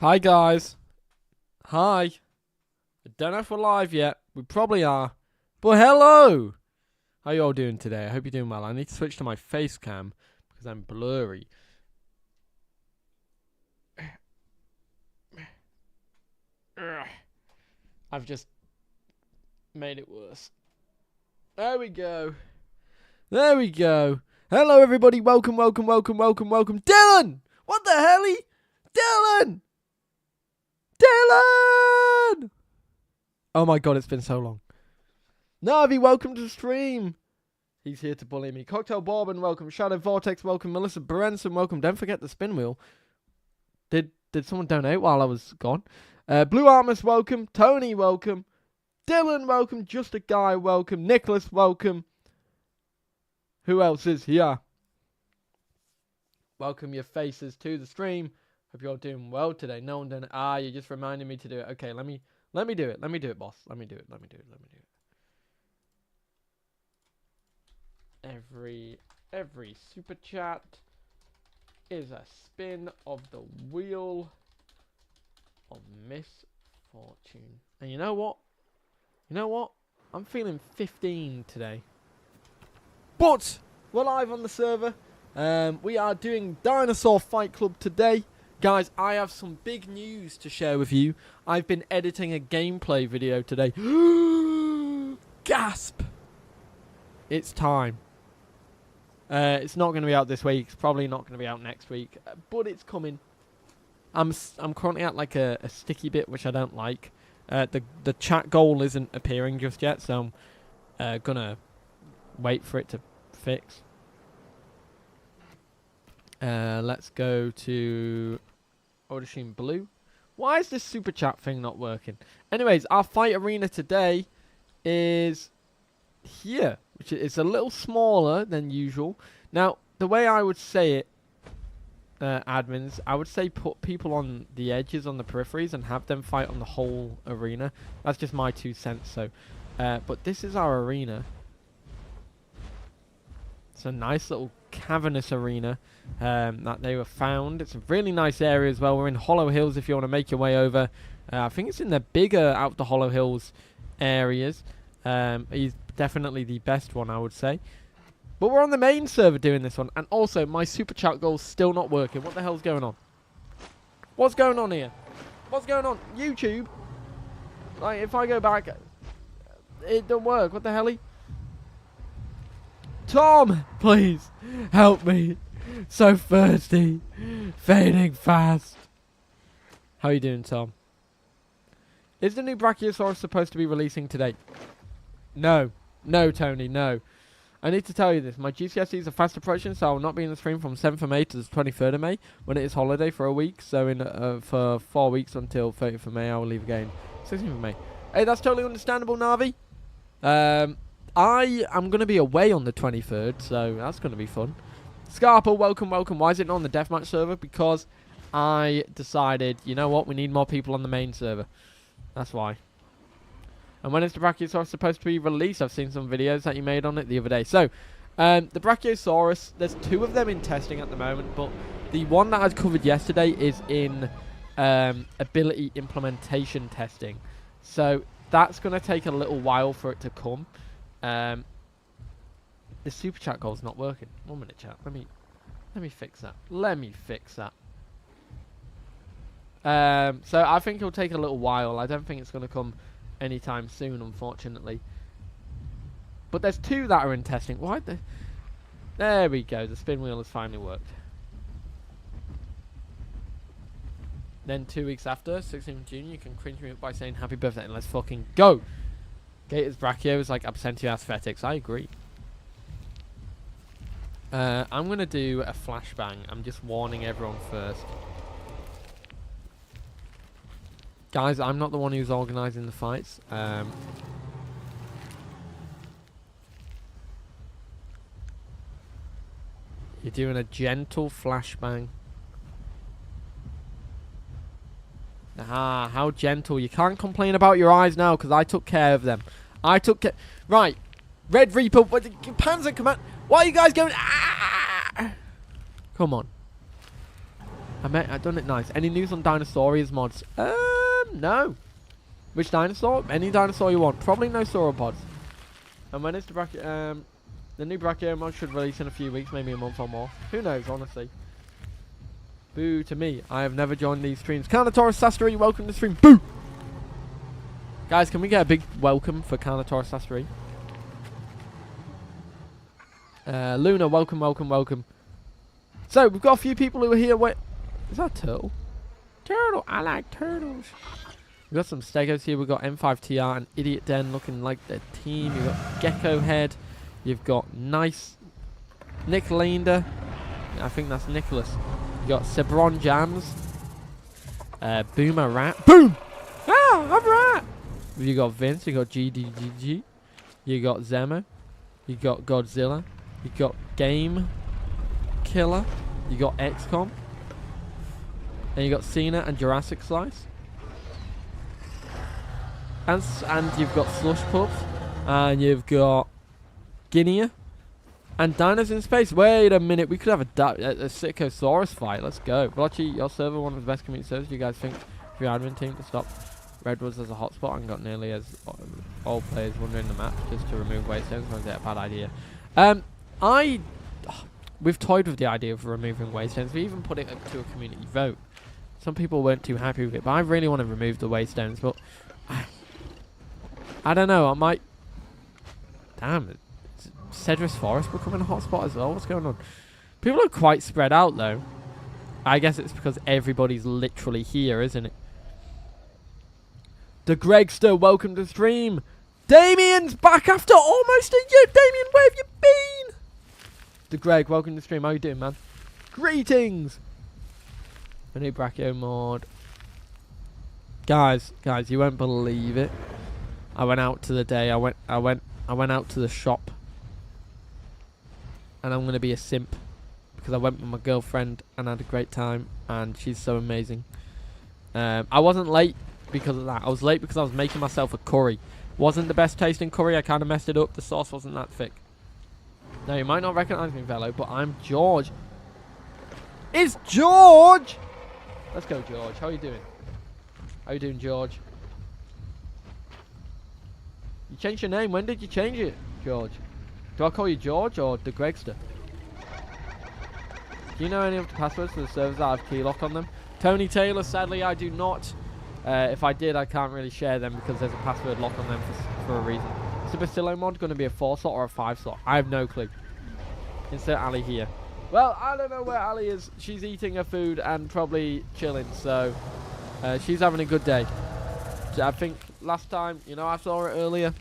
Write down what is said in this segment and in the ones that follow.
Hi guys. Hi. I don't know if we're live yet. We probably are. But hello! How you all doing today? I hope you're doing well. I need to switch to my face cam because I'm blurry. I've just made it worse. There we go. There we go. Hello everybody. Welcome. Dylan! What the hell? Dylan! Dylan! Oh my god, it's been so long. Navi, welcome to the stream. He's here to bully me. Cocktail Bourbon, welcome. Shadow Vortex, welcome. Melissa Berenson, welcome. Don't forget the spin wheel. Did someone donate while I was gone? Blue Armus, welcome. Tony, welcome. Dylan, welcome. Just a Guy, welcome. Nicholas, welcome. Who else is here? Welcome your faces to the stream. Hope you're doing well today. No one done it. You're just reminding me to do it. Okay, let me do it. Let me do it, boss. Let me do it. Every super chat is a spin of the wheel of misfortune. And you know what? I'm feeling 15 today. But we're live on the server. We are doing Dinosaur Fight Club today. Guys, I have some big news to share with you. I've been editing a gameplay video today. Gasp! It's time. It's not going to be out this week. It's probably not going to be out next week. But it's coming. I'm currently at like a sticky bit, which I don't like. The chat goal isn't appearing just yet, so I'm going to wait for it to fix. Let's go to Odashine Blue. Why is this super chat thing not working? Anyways, our fight arena today is here, which is a little smaller than usual. Now, the way I would say it, admins, I would say put people on the edges, on the peripheries, and have them fight on the whole arena. That's just my 2 cents. So, but this is our arena. It's a nice little cavernous arena that they were found. It's a really nice area as well. We're in Hollow Hills if you want to make your way over. I think it's in the bigger out the Hollow Hills areas. He's definitely the best one, I would say. But we're on the main server doing this one. And also, my super chat goal's still not working. What the hell's going on? What's going on here? What's going on? YouTube? Like, if I go back, it don't work. What the hell? Tom, please help me. So thirsty. Fading fast. How are you doing, Tom? Is the new Brachiosaurus supposed to be releasing today? No. No, Tony, no. I need to tell you this. My GCSEs are fast approaching, so I will not be in the stream from 7th of May to the 23rd of May, when it is holiday for a week. So in for 4 weeks until 30th of May, I will leave again. 16th of May. Hey, that's totally understandable, Navi. I am going to be away on the 23rd, so that's going to be fun. Scarpa, welcome. Why is it not on the deathmatch server? Because I decided, you know what, we need more people on the main server. That's why. And when is the Brachiosaurus supposed to be released? I've seen some videos that you made on it the other day. So, the Brachiosaurus, there's 2 of them in testing at the moment, but the one that I covered yesterday is in ability implementation testing. So, that's going to take a little while for it to come. The super chat goal's not working. 1 minute, chat. Let me fix that. So I think it'll take a little while. I don't think it's going to come anytime soon, unfortunately. But there's 2 that are in testing. Why the? There we go. The spin wheel has finally worked. Then 2 weeks after, 16th of June, you can cringe me up by saying happy birthday and let's fucking go. Gators Brachio is like absentee aesthetics. I agree. I'm going to do a flashbang. I'm just warning everyone first. Guys, I'm not the one who's organising the fights. You're doing a gentle flashbang. How gentle. You can't complain about your eyes now because I took care of them. Right. Red Reaper. Panzer Command. Why are you guys going? Come on. I done it nice. Any news on Dinosaurs mods? No. Which dinosaur? Any dinosaur you want. Probably no sauropods. And when is the new Brachio mod should release in a few weeks, maybe a month or more. Who knows, honestly. Boo to me. I have never joined these streams. Carnotaurus Sasteri, welcome to the stream. Boo! Guys, can we get a big welcome for Carnotaurus Sasteri? Luna, welcome. So, we've got a few people who are here. Wait, is that a turtle? Turtle, I like turtles. We've got some Stegos here. We've got M5TR and Idiot Den looking like their team. You've got Gecko Head. You've got Nice Nick Lander. I think that's Nicholas. You've got Sebron Jams. Boomer Rat. Boom! Ah, I'm rat! You got Vince. You got GDGG. You got Zemo. You got Godzilla. You got Game Killer. You got XCOM. And you got Cena and Jurassic Slice. And you've got Slush Pups. And you've got Guinea. And Dinos in Space. Wait a minute. We could have a Stegosaurus fight. Let's go. Velocci, your server, one of the best community servers. Do you guys think for your admin team to stop Redwoods as a hotspot and got nearly as all players wandering the map just to remove waystones? Or is it a bad idea? We've toyed with the idea of removing waystones. We even put it up to a community vote. Some people weren't too happy with it, but I really want to remove the waystones. But I don't know. I might. Damn, Cedrus Forest becoming a hotspot as well. What's going on? People are quite spread out though. I guess it's because everybody's literally here, isn't it? The Gregster, welcome to the stream. Damien's back after almost a year. Damien, where have you been? The Greg, welcome to the stream. How you doing, man? Greetings. A new Brachio mod. Guys, you won't believe it. I went out to the day. I went out to the shop. And I'm gonna be a simp because I went with my girlfriend and had a great time, and she's so amazing. I wasn't late because of that. I was late because I was making myself a curry. Wasn't the best tasting curry. I kind of messed it up. The sauce wasn't that thick. Now you might not recognize me, Velo, but I'm George. It's George. Let's go, George. How are you doing? How you doing, George? You changed your name. When did you change it, George? Do I call you George or the Gregster? Do you know any of the passwords for the servers that have keylock on them? Tony Taylor, sadly I do not. If I did, I can't really share them because there's a password lock on them for a reason. Is the Bacillo mod going to be a 4-slot or a 5-slot? I have no clue. Insert Ali here. Well, I don't know where Ali is. She's eating her food and probably chilling, so she's having a good day. I think last time, I saw her earlier.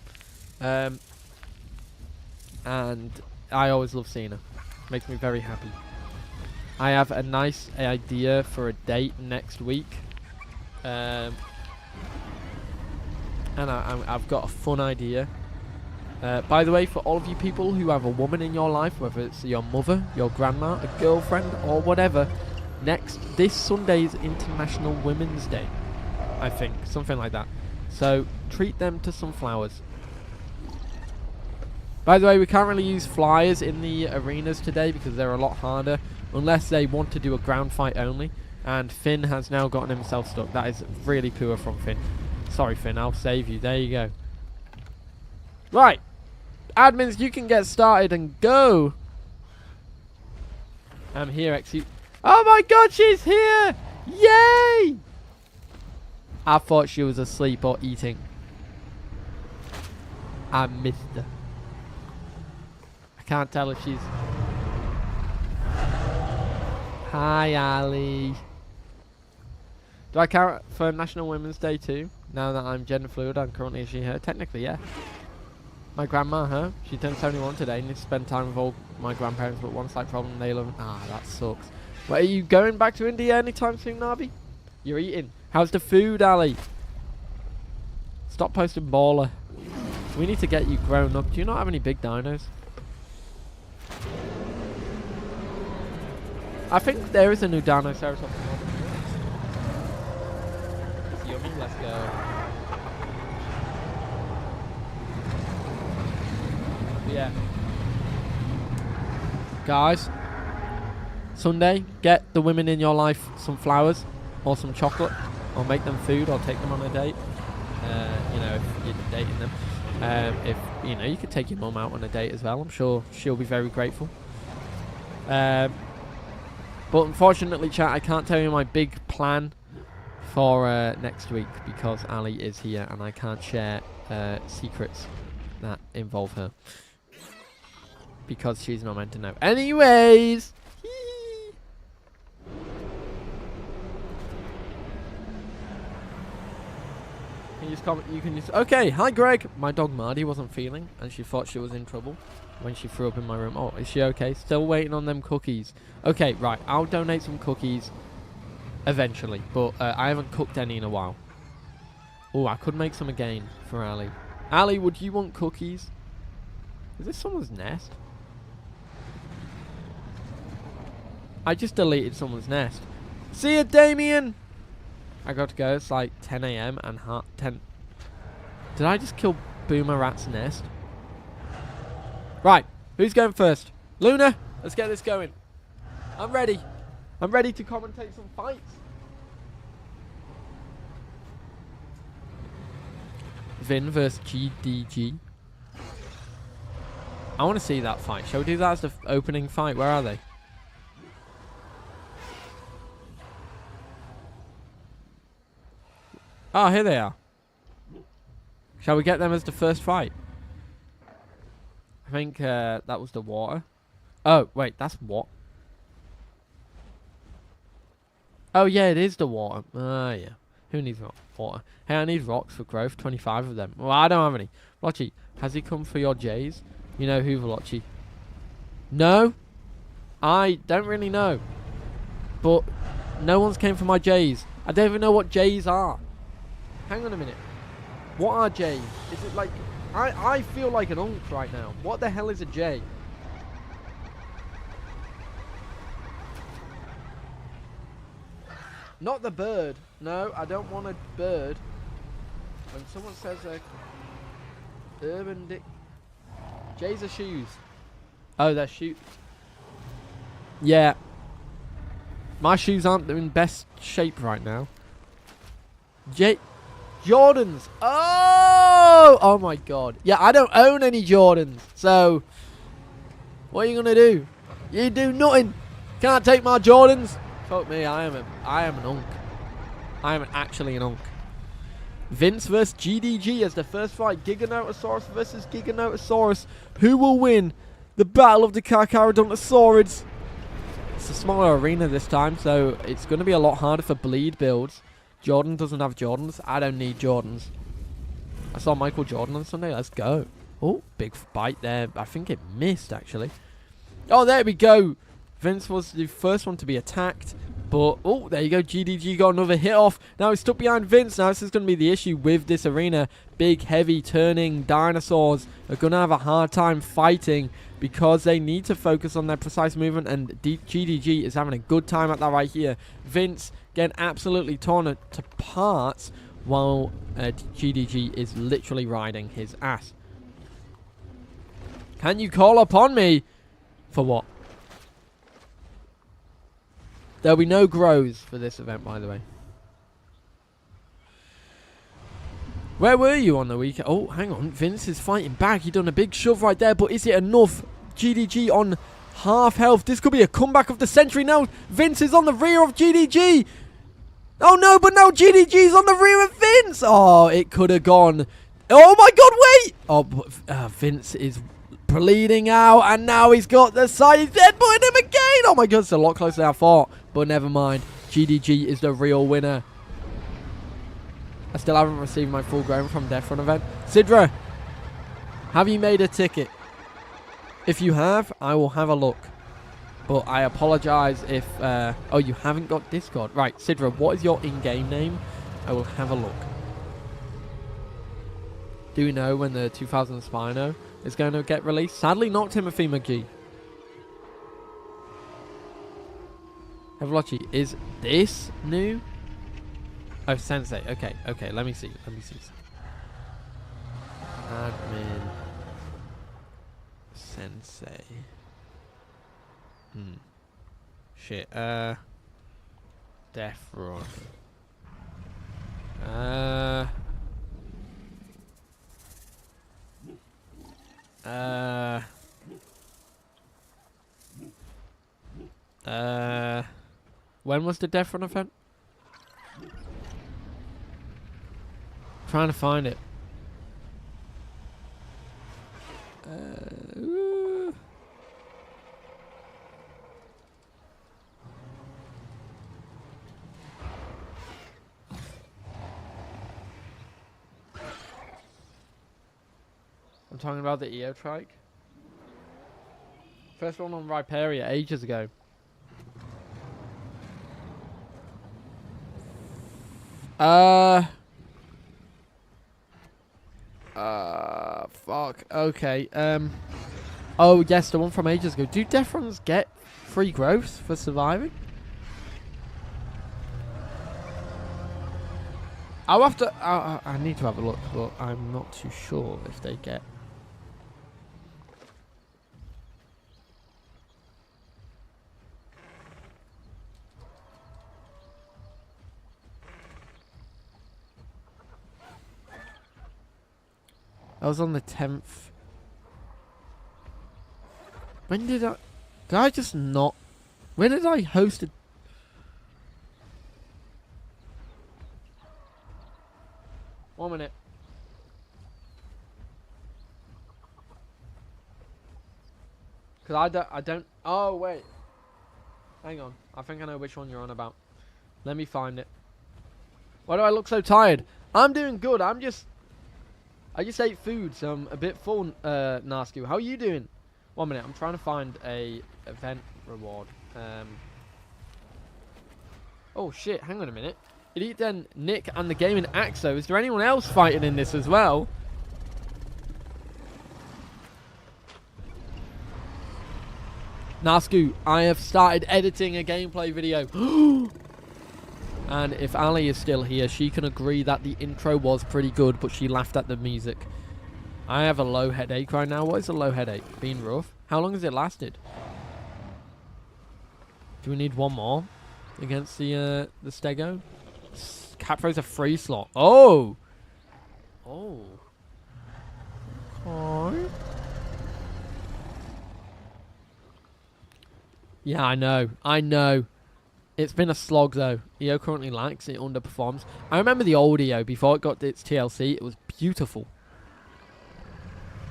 And I always love seeing her. Makes me very happy. I have a nice idea for a date next week. And I've got a fun idea. By the way, for all of you people who have a woman in your life, whether it's your mother, your grandma, a girlfriend, or whatever, this Sunday is International Women's Day. I think. Something like that. So, treat them to some flowers. By the way, we can't really use flyers in the arenas today because they're a lot harder, unless they want to do a ground fight only. And Finn has now gotten himself stuck. That is really poor from Finn. Sorry, Finn, I'll save you. There you go. Right. Admins, you can get started and go. I'm here, execute. Oh my god, she's here! Yay! I thought she was asleep or eating. I missed her. Can't tell if she's... Hi, Ali. Do I count for National Women's Day too? Now that I'm gender fluid, I'm currently she, her. Technically, yeah. My grandma, her. She turned 71 today and needs to spend time with all my grandparents, but one slight problem, they love... Ah, that sucks. Well, are you going back to India anytime soon, Navi? You're eating. How's the food, Ali? Stop posting baller. We need to get you grown up. Do you not have any big dinos? I think there is a new Dinosaurs off the moment. It's yummy, let's go. Yeah. Guys, Sunday, get the women in your life some flowers or some chocolate, or make them food, or take them on a date. You know, if you're dating them. If you know, you could take your mum out on a date as well. I'm sure she'll be very grateful. But unfortunately, chat, I can't tell you my big plan for next week because Ali is here and I can't share secrets that involve her because she's not meant to know. Anyways. You can just okay. Hi, Greg. My dog Marty wasn't feeling, and she thought she was in trouble when she threw up in my room. Oh, is she okay? Still waiting on them cookies. Okay, right. I'll donate some cookies eventually, but I haven't cooked any in a while. Oh, I could make some again for Ali. Ali, would you want cookies? Is this someone's nest? I just deleted someone's nest. See ya, Damien. I got to go. It's like 10 a.m. and 10. Did I just kill Boomer Rat's nest? Right. Who's going first? Luna. Let's get this going. I'm ready. I'm ready to commentate some fights. Vin versus GDG. I want to see that fight. Shall we do that as the opening fight? Where are they? Oh, here they are. Shall we get them as the first fight? I think that was the water. Oh, wait, that's what? Oh, yeah, it is the water. Ah, yeah. Who needs water? Hey, I need rocks for growth. 25 of them. Well, I don't have any. Velocci, has he come for your J's? You know who, Velocci? No? I don't really know. But no one's came for my J's. I don't even know what J's are. Hang on a minute. What are J's? Is it like... I feel like an unk right now. What the hell is a J? Not the bird. No, I don't want a bird. When someone says urban dick... J's are shoes. Oh, they're shoes. Yeah. My shoes aren't in best shape right now. Jordans. Oh! Oh my god. Yeah, I don't own any Jordans. So, what are you going to do? You do nothing. Can't take my Jordans. Fuck me, I am an unk. I am actually an unk. Vince versus GDG as the first fight. Giganotosaurus versus Giganotosaurus. Who will win the battle of the Carcharodontosaurids? It's a smaller arena this time, so it's going to be a lot harder for bleed builds. Jordan doesn't have Jordans. I don't need Jordans. I saw Michael Jordan on Sunday. Let's go. Oh, big bite there. I think it missed, actually. Oh, there we go. Vince was the first one to be attacked. But, oh, there you go. GDG got another hit off. Now he's stuck behind Vince. Now this is going to be the issue with this arena. Big, heavy, turning dinosaurs are going to have a hard time fighting because they need to focus on their precise movement. And GDG is having a good time at that right here. Vince getting absolutely torn to parts while GDG is literally riding his ass. Can you call upon me? For what? There'll be no grows for this event, by the way. Where were you on the weekend? Oh, hang on. Vince is fighting back. He done a big shove right there, but is it enough? GDG on half health. This could be a comeback of the century now. Vince is on the rear of GDG. Oh, no, but now GDG's on the rear of Vince. Oh, it could have gone. Oh, my God, wait. Oh, Vince is bleeding out, and now he's got the side. He's deadbutting him again. Oh, my God, it's a lot closer than I thought. But never mind. GDG is the real winner. I still haven't received my full grown from Death Run event. Sidra, have you made a ticket? If you have, I will have a look. But I apologize if... oh, you haven't got Discord. Right, Sidra, what is your in-game name? I will have a look. Do we know when the 2000 Spino is going to get released? Sadly, not Timothy McGee. Velocci, is this new? Oh, Sensei. Okay, okay. Let me see. Let me see. Admin. Sensei. Shit. Death Run. When was the Death Run event? Trying to find it. I'm talking about the Eotrike. First one on Rhyperia ages ago. Fuck. Okay. Oh, yes, the one from ages ago. Do Death Runs get free growth for surviving? I'll have to... I need to have a look, but I'm not too sure if they get... I was on the 10th. When did I... Did I just not... When did I host it? One minute. Because I don't... Oh, wait. Hang on. I think I know which one you're on about. Let me find it. Why do I look so tired? I'm doing good. I just ate food, so I'm a bit full, Nascu. How are you doing? 1 minute, I'm trying to find a event reward. Oh shit, hang on a minute. Elite Den, Nick, and the Gaming Axo. Is there anyone else fighting in this as well? Nascu, I have started editing a gameplay video. And if Ali is still here, she can agree that the intro was pretty good, but she laughed at the music. I have a low headache right now. What is a low headache? Been rough? How long has it lasted? Do we need one more against the Stego? Capro's a free slot. Oh! Oh. Okay. Yeah, I know. I know. It's been a slog, though. EO currently lacks. It underperforms. I remember the old EO before it got its TLC. It was beautiful.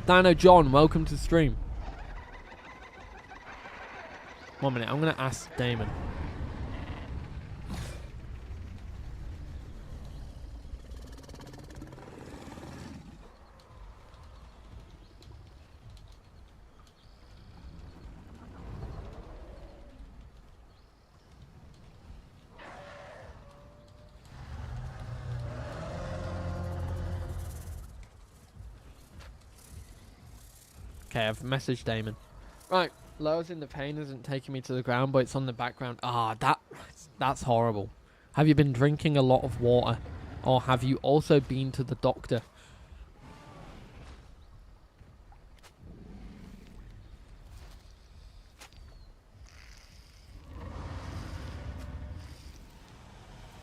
Dino John, welcome to the stream. 1 minute. I'm going to ask Damon. Okay, I've messaged Damon. Right, lowering the pain isn't taking me to the ground, but it's on the background. Ah, that's horrible. Have you been drinking a lot of water? Or have you also been to the doctor?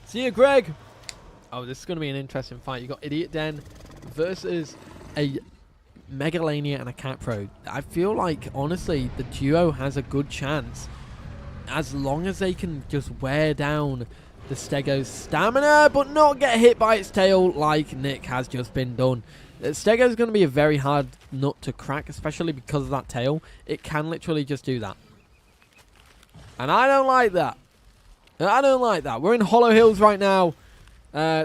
See you, Greg! Oh, this is going to be an interesting fight. You got Idiot Den versus a Megalania and a Capro. I feel like, honestly, the duo has a good chance as long as they can just wear down the Stego's stamina but not get hit by its tail like Nick has just been done. Stego's going to be a very hard nut to crack, especially because of that tail. It can literally just do that. And I don't like that. I don't like that. We're in Hollow Hills right now.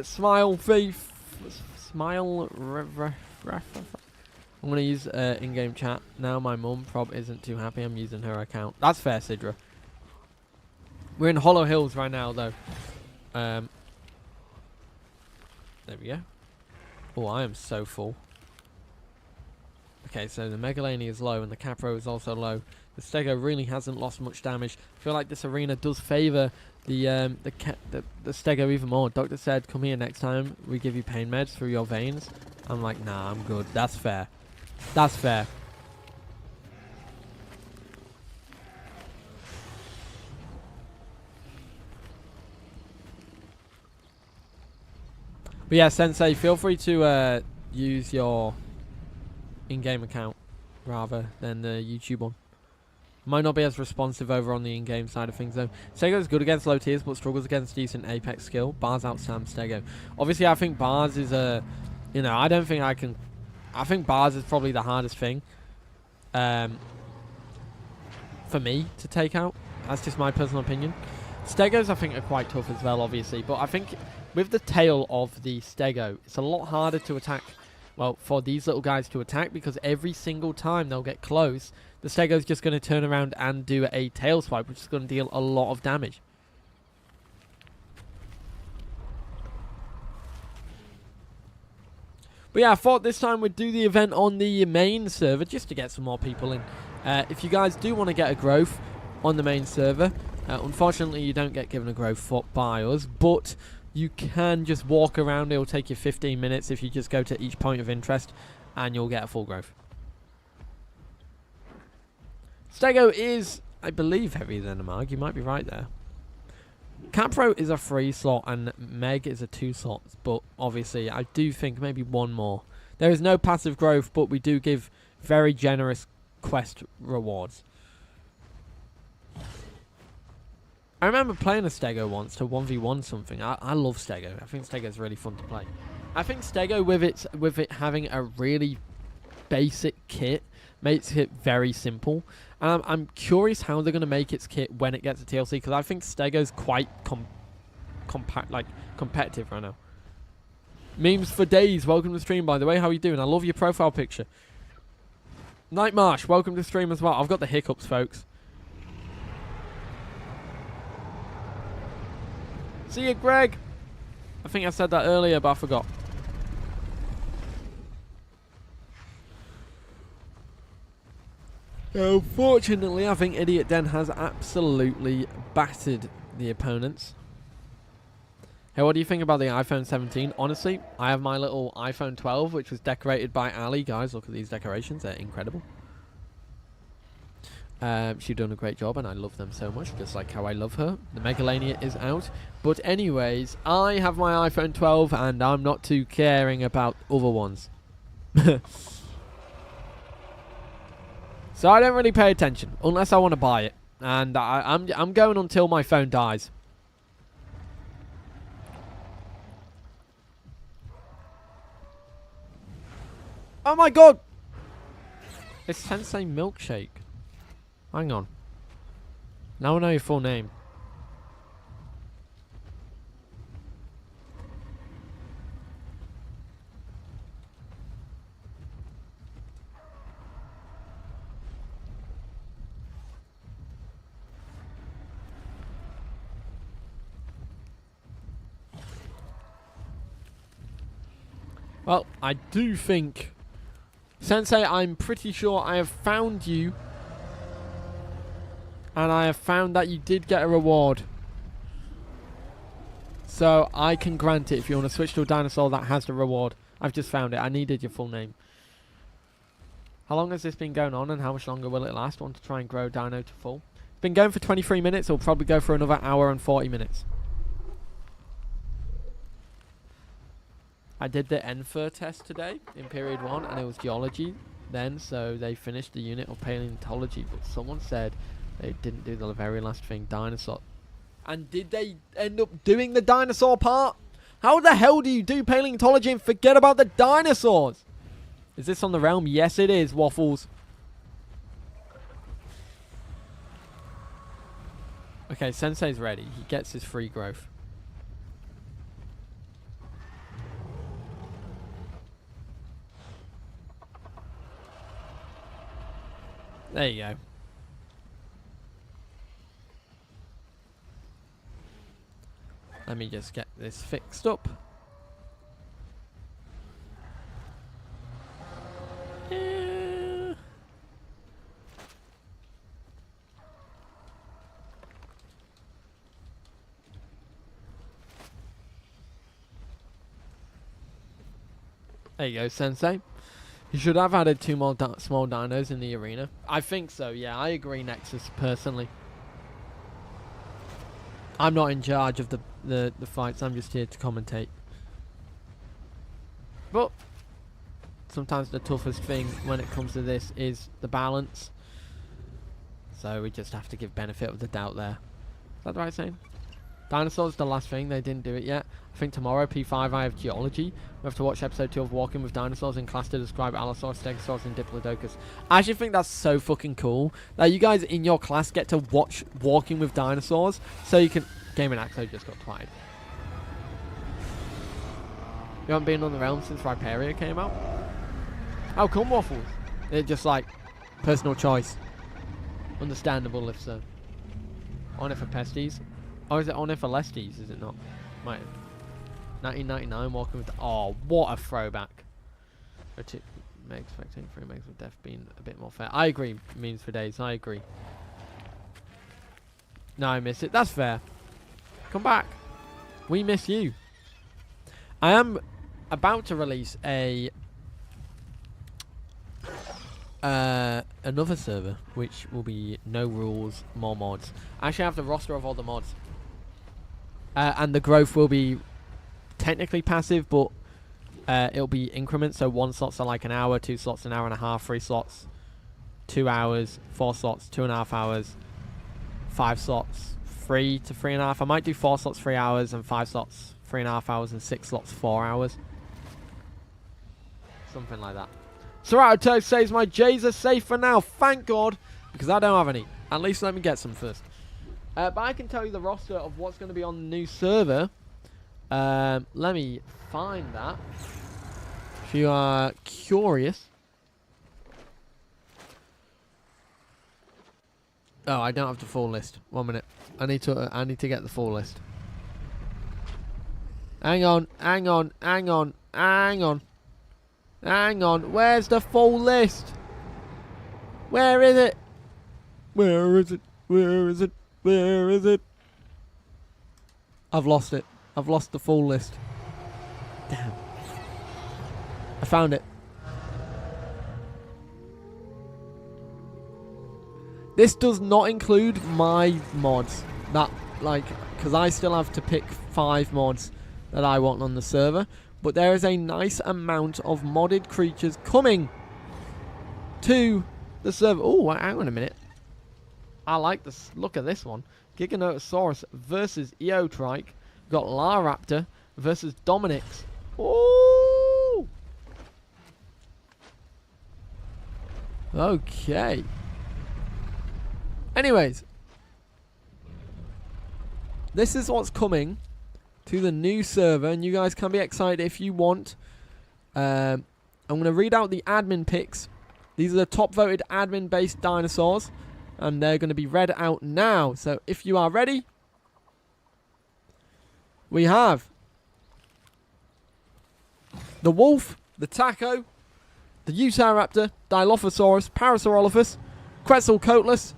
Smile, Thief. Smile. I'm going to use in-game chat. Now my mum prob isn't too happy I'm using her account. That's fair, Sidra. We're in Hollow Hills right now, though. There we go. Oh, I am so full. Okay, so the Megalania is low and the Capro is also low. The Stego really hasn't lost much damage. I feel like this arena does favour the Stego even more. Doctor said, come here next time. We give you pain meds through your veins. I'm like, nah, I'm good. That's fair. That's fair. But yeah, Sensei, feel free to use your in-game account rather than the YouTube one. Might not be as responsive over on the in-game side of things though. Stego's good against low tiers but struggles against decent apex skill. Bars outstands Stego. Obviously I think Bars is a... You know, I don't think I can... I think Bars is probably the hardest thing for me to take out. That's just my personal opinion. Stegos I think are quite tough as well obviously. But I think with the tail of the Stego, it's a lot harder to attack. Well, for these little guys to attack because every single time they'll get close... The Stego's just going to turn around and do a tail swipe, which is going to deal a lot of damage. But yeah, I thought this time we'd do the event on the main server just to get some more people in. If you guys do want to get a growth on the main server, unfortunately you don't get given a growth by us, but you can just walk around. It will take you 15 minutes if you just go to each point of interest and you'll get a full growth. Stego is, I believe, heavier than a Mag. You might be right there. Capro is a 3 slot and Meg is a 2 slot. But obviously, I do think maybe one more. There is no passive growth, but we do give very generous quest rewards. I remember playing a Stego once to 1v1 something. I love Stego. I think Stego is really fun to play. I think Stego with it having a really basic kit makes it very simple. I'm curious how they're going to make its kit when it gets a TLC, because I think Stego's quite competitive right now. Memes for days. Welcome to the stream, by the way. How are you doing? I love your profile picture. Night Marsh, welcome to the stream as well. I've got the hiccups, folks. See you, Greg. I think I said that earlier, but I forgot. Unfortunately, I think Idiot Den has absolutely battered the opponents. Hey, what do you think about the iPhone 17? Honestly, I have my little iPhone 12, which was decorated by Ali. Guys, look at these decorations. They're incredible. She's done a great job, and I love them so much, just like how I love her. The Megalania is out. But anyways, I have my iPhone 12, and I'm not too caring about other ones. So I don't really pay attention unless I want to buy it, and I'm going until my phone dies. Oh my god! It's Sensei Milkshake. Hang on. Now I know your full name. Well, I do think... Sensei, I'm pretty sure I have found you. And I have found that you did get a reward. So, I can grant it if you want to switch to a dinosaur that has the reward. I've just found it. I needed your full name. How long has this been going on and how much longer will it last? I want to try and grow Dino to full. It's been going for 23 minutes. It'll probably go for another hour and 40 minutes. I did the Enfer test today in period 1 and it was geology then, so they finished the unit of paleontology, but someone said they didn't do the very last thing, dinosaur. And did they end up doing the dinosaur part? How the hell do you do paleontology and forget about the dinosaurs? Is this on the realm? Yes it is, Waffles. Okay, Sensei's ready. He gets his free growth. There you go. Let me just get this fixed up. Yeah. There you go, Sensei. You should have added 2 more small dinos in the arena. I think so, yeah. I agree, Nexus, personally. I'm not in charge of the fights. I'm just here to commentate. But sometimes the toughest thing when it comes to this is the balance. So we just have to give benefit of the doubt there. Is that the right saying? Dinosaurs, the last thing. They didn't do it yet. I think tomorrow, P5, I have Geology. We have to watch episode 2 of Walking with Dinosaurs in class to describe Allosaurus, Stegosaurus, and Diplodocus. I actually think that's so fucking cool that you guys in your class get to watch Walking with Dinosaurs so you can... Gaming Axo just got twatted. You haven't been on the realm since Rhyperia came out? How come, Waffles? It's just like personal choice. Understandable if so. On it for Pesties. Oh, is it on it for Lesties? Is it not? Might have. 1999 Walking with... Oh, what a throwback. May expecting 3 megs of death being a bit more fair. I agree, memes for days. I agree. No, I miss it. That's fair. Come back. We miss you. I am about to release a... another server, which will be no rules, more mods. I actually have the roster of all the mods. And the growth will be technically passive, but it'll be increments. So 1 slots are like an hour, 2 slots an hour and a half, 3 slots 2 hours, 4 slots 2.5 hours, 5 slots 3 to 3.5. I might do 4 slots 3 hours and 5 slots 3.5 hours and 6 slots 4 hours. Something like that. Ceratotoad says my J's are safe for now, thank God, because I don't have any. At least let me get some first. But I can tell you the roster of what's going to be on the new server. Let me find that. If you are curious. Oh, I don't have the full list. 1 minute. I need to get the full list. Hang on. Hang on, where's the full list? Where is it? Where is it? Where is it? Where is it? I've lost it. I've lost the full list. Damn. I found it. This does not include my mods. That, like, because I still have to pick 5 mods that I want on the server. But there is a nice amount of modded creatures coming to the server. Oh, hang on a minute. I like this. Look at this one. Giganotosaurus versus Eotrike. We've got Laraptor versus Dominix. Oh! Okay. Anyways. This is what's coming to the new server, and you guys can be excited if you want. I'm going to read out the admin picks. These are the top voted admin based dinosaurs, and they're going to be read out now. So if you are ready, we have the wolf, the taco, the Utahraptor, Dilophosaurus, Parasaurolophus, Quetzalcoatlus,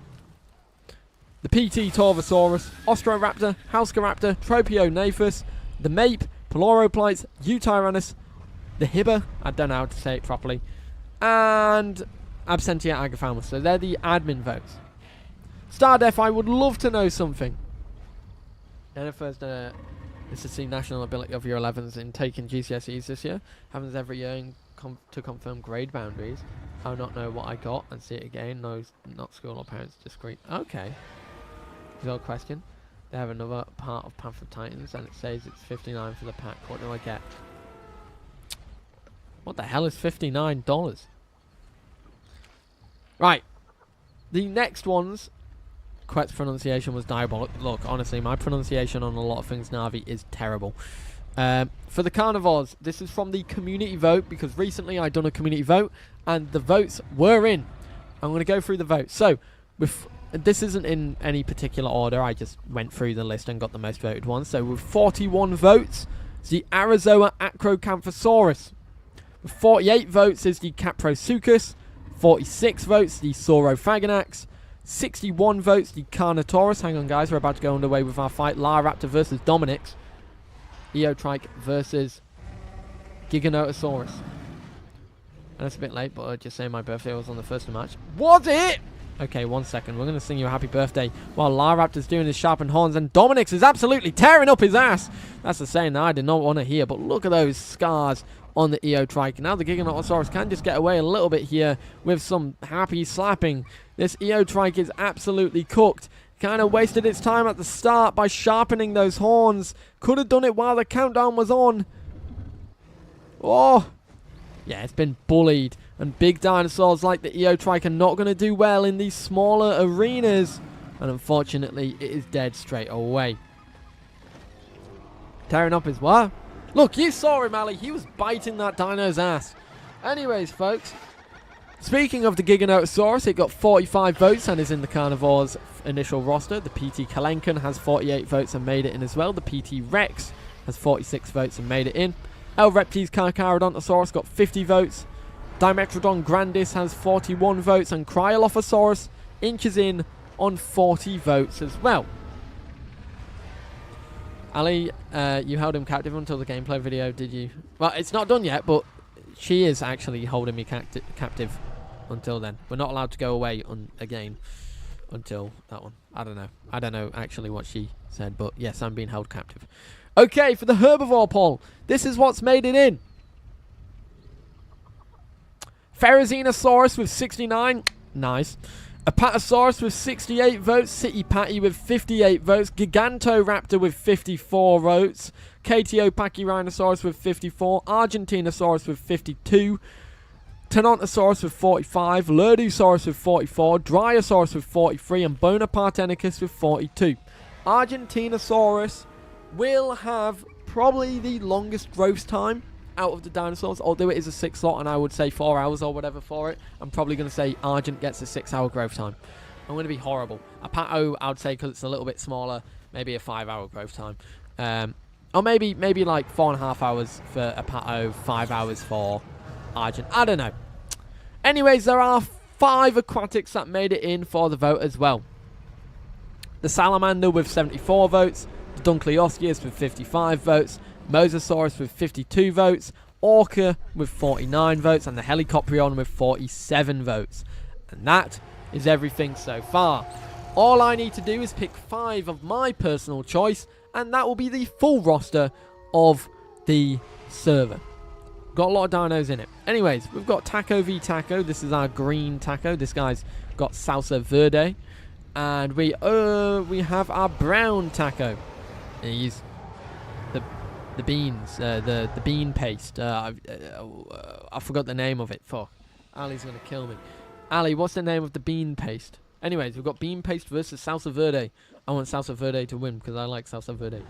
the PT Torvosaurus, Ostroraptor, Halscaraptor, Tropionaphus, the Mape, Peloroplites, Eutyrannus, the Hibber, I don't know how to say it properly, and Absentia Agaphamus. So they're the admin votes. Stardef, I would love to know something. Jennifer's is to see national ability of your 11s in taking GCSEs this year. Happens every year to confirm grade boundaries. I'll not know what I got and see it again. No, not school or parents discreet. Okay. Good question. They have another part of Path of Titans and it says it's 59 for the pack. What do I get? What the hell is $59? Right. The next ones. Quet's pronunciation was diabolical. Look, honestly, my pronunciation on a lot of things Navi is terrible. For the carnivores, this is from the community vote because recently I done a community vote and the votes were in. I'm going to go through the votes. So, this isn't in any particular order. I just went through the list and got the most voted ones. So with 41 votes, it's the Arizoa Acrocanthosaurus. With 48 votes is the Caprosuchus. 46 votes, the Saurophaganax. 61 votes, the Carnotaurus. Hang on, guys. We're about to go underway with our fight. Laraptor versus Dominix. Eotrike versus Giganotosaurus. And it's a bit late, but I'll just say my birthday was on the 1st of March. Was it? Okay, 1 second. We're going to sing you a happy birthday while Laraptor's doing his sharpened horns and Dominix is absolutely tearing up his ass. That's the saying that I did not want to hear, but look at those scars on the Eotrike. Now the Giganotosaurus can just get away a little bit here with some happy slapping. This Eotrike is absolutely cooked. Kind of wasted its time at the start by sharpening those horns. Could have done it while the countdown was on. Oh, yeah, it's been bullied. And big dinosaurs like the Eotrike are not going to do well in these smaller arenas. And unfortunately, it is dead straight away. Tearing up his what? Look, you saw him, Ali. He was biting that dino's ass. Anyways, folks. Speaking of the Giganotosaurus, it got 45 votes and is in the Carnivores' initial roster. The PT Kalenkin has 48 votes and made it in as well. The PT Rex has 46 votes and made it in. L. Reptes Carcharodontosaurus got 50 votes. Dimetrodon Grandis has 41 votes. And Cryolophosaurus inches in on 40 votes as well. Ali, you held him captive until the gameplay video, did you? Well, it's not done yet, but she is actually holding me captive until then. We're not allowed to go away again until that one. I don't know. I don't know actually what she said, but yes, I'm being held captive. Okay, for the herbivore poll, this is what's made it in. Ferrozenosaurus with 69. Nice. Apatosaurus with 68 votes. City Patty with 58 votes. Gigantoraptor with 54 votes. KTO Pachyrhinosaurus with 54. Argentinosaurus with 52. Tenontosaurus with 45. Lurdusaurus with 44. Dryosaurus with 43. And Bonapartenicus with 42. Argentinosaurus will have probably the longest growth time out of the dinosaurs, although it is a 6 slot and I would say 4 hours or whatever for it. I'm probably going to say Argent gets a 6-hour growth time. I'm going to be horrible. Apato, I would say, because it's a little bit smaller, maybe a 5-hour growth time. Or maybe like 4.5 hours for Apato, 5 hours for Argent. I don't know. Anyways, there are 5 aquatics that made it in for the vote as well. The Salamander with 74 votes. The Dunkleosteus with 55 votes. Mosasaurus with 52 votes, Orca with 49 votes, and the Helicoprion with 47 votes. And that is everything so far. All I need to do is pick 5 of my personal choice, and that will be the full roster of the server. Got a lot of dinos in it. Anyways, we've got Taco v Taco. This is our green Taco. This guy's got Salsa Verde. And we have our brown Taco. And he's the beans, the bean paste. I forgot the name of it. Fuck. Ali's going to kill me. Ali, what's the name of the bean paste? Anyways, we've got bean paste versus Salsa Verde. I want Salsa Verde to win because I like Salsa Verde.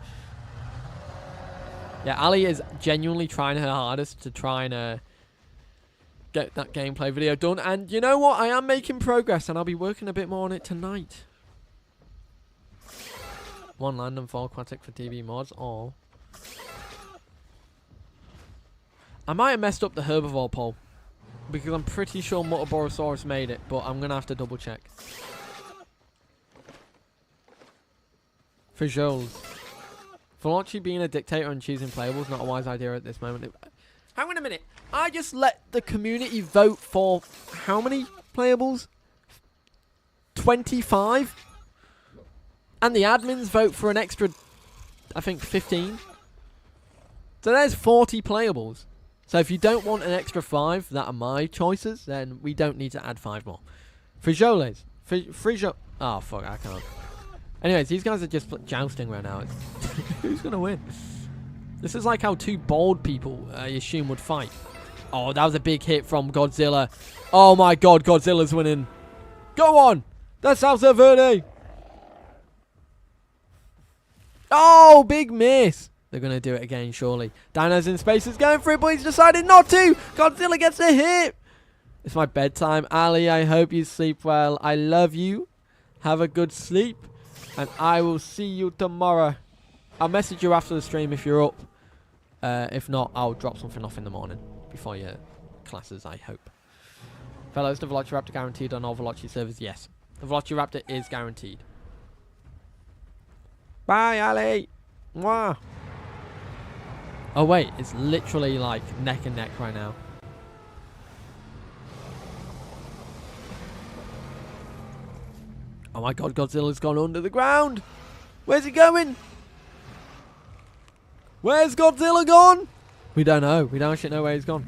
Yeah, Ali is genuinely trying her hardest to try and get that gameplay video done. And you know what? I am making progress and I'll be working a bit more on it tonight. 1 land and 4 aquatic for TV mods. Oh. I might have messed up the herbivore poll because I'm pretty sure Mutaborosaurus made it, but I'm going to have to double check. For Joel. Velocci being a dictator and choosing playables, not a wise idea at this moment. Hang on a minute. I just let the community vote for how many playables? 25? And the admins vote for an extra, I think, 15. So there's 40 playables. So if you don't want an extra 5 that are my choices, then we don't need to add 5 more. Frijoles. Frijo. Oh, fuck, I can't. Anyways, these guys are just jousting right now. Who's going to win? This is like how 2 bald people, I assume, would fight. Oh, that was a big hit from Godzilla. Oh my god, Godzilla's winning. Go on! That's Salsa Verde! Oh, big miss! They're going to do it again, surely. Dino's in space is going for it, but he's decided not to! Godzilla gets a hit! It's my bedtime. Ali, I hope you sleep well. I love you. Have a good sleep. And I will see you tomorrow. I'll message you after the stream if you're up. If not, I'll drop something off in the morning. Before your classes, I hope. Fellows, the Velociraptor guaranteed on all Velocci servers? Yes. The Velociraptor is guaranteed. Bye, Ali! Mwah! Oh, wait. It's literally like neck and neck right now. Oh my god, Godzilla's gone under the ground! Where's he going? Where's Godzilla gone? We don't know. We don't actually know where he's gone.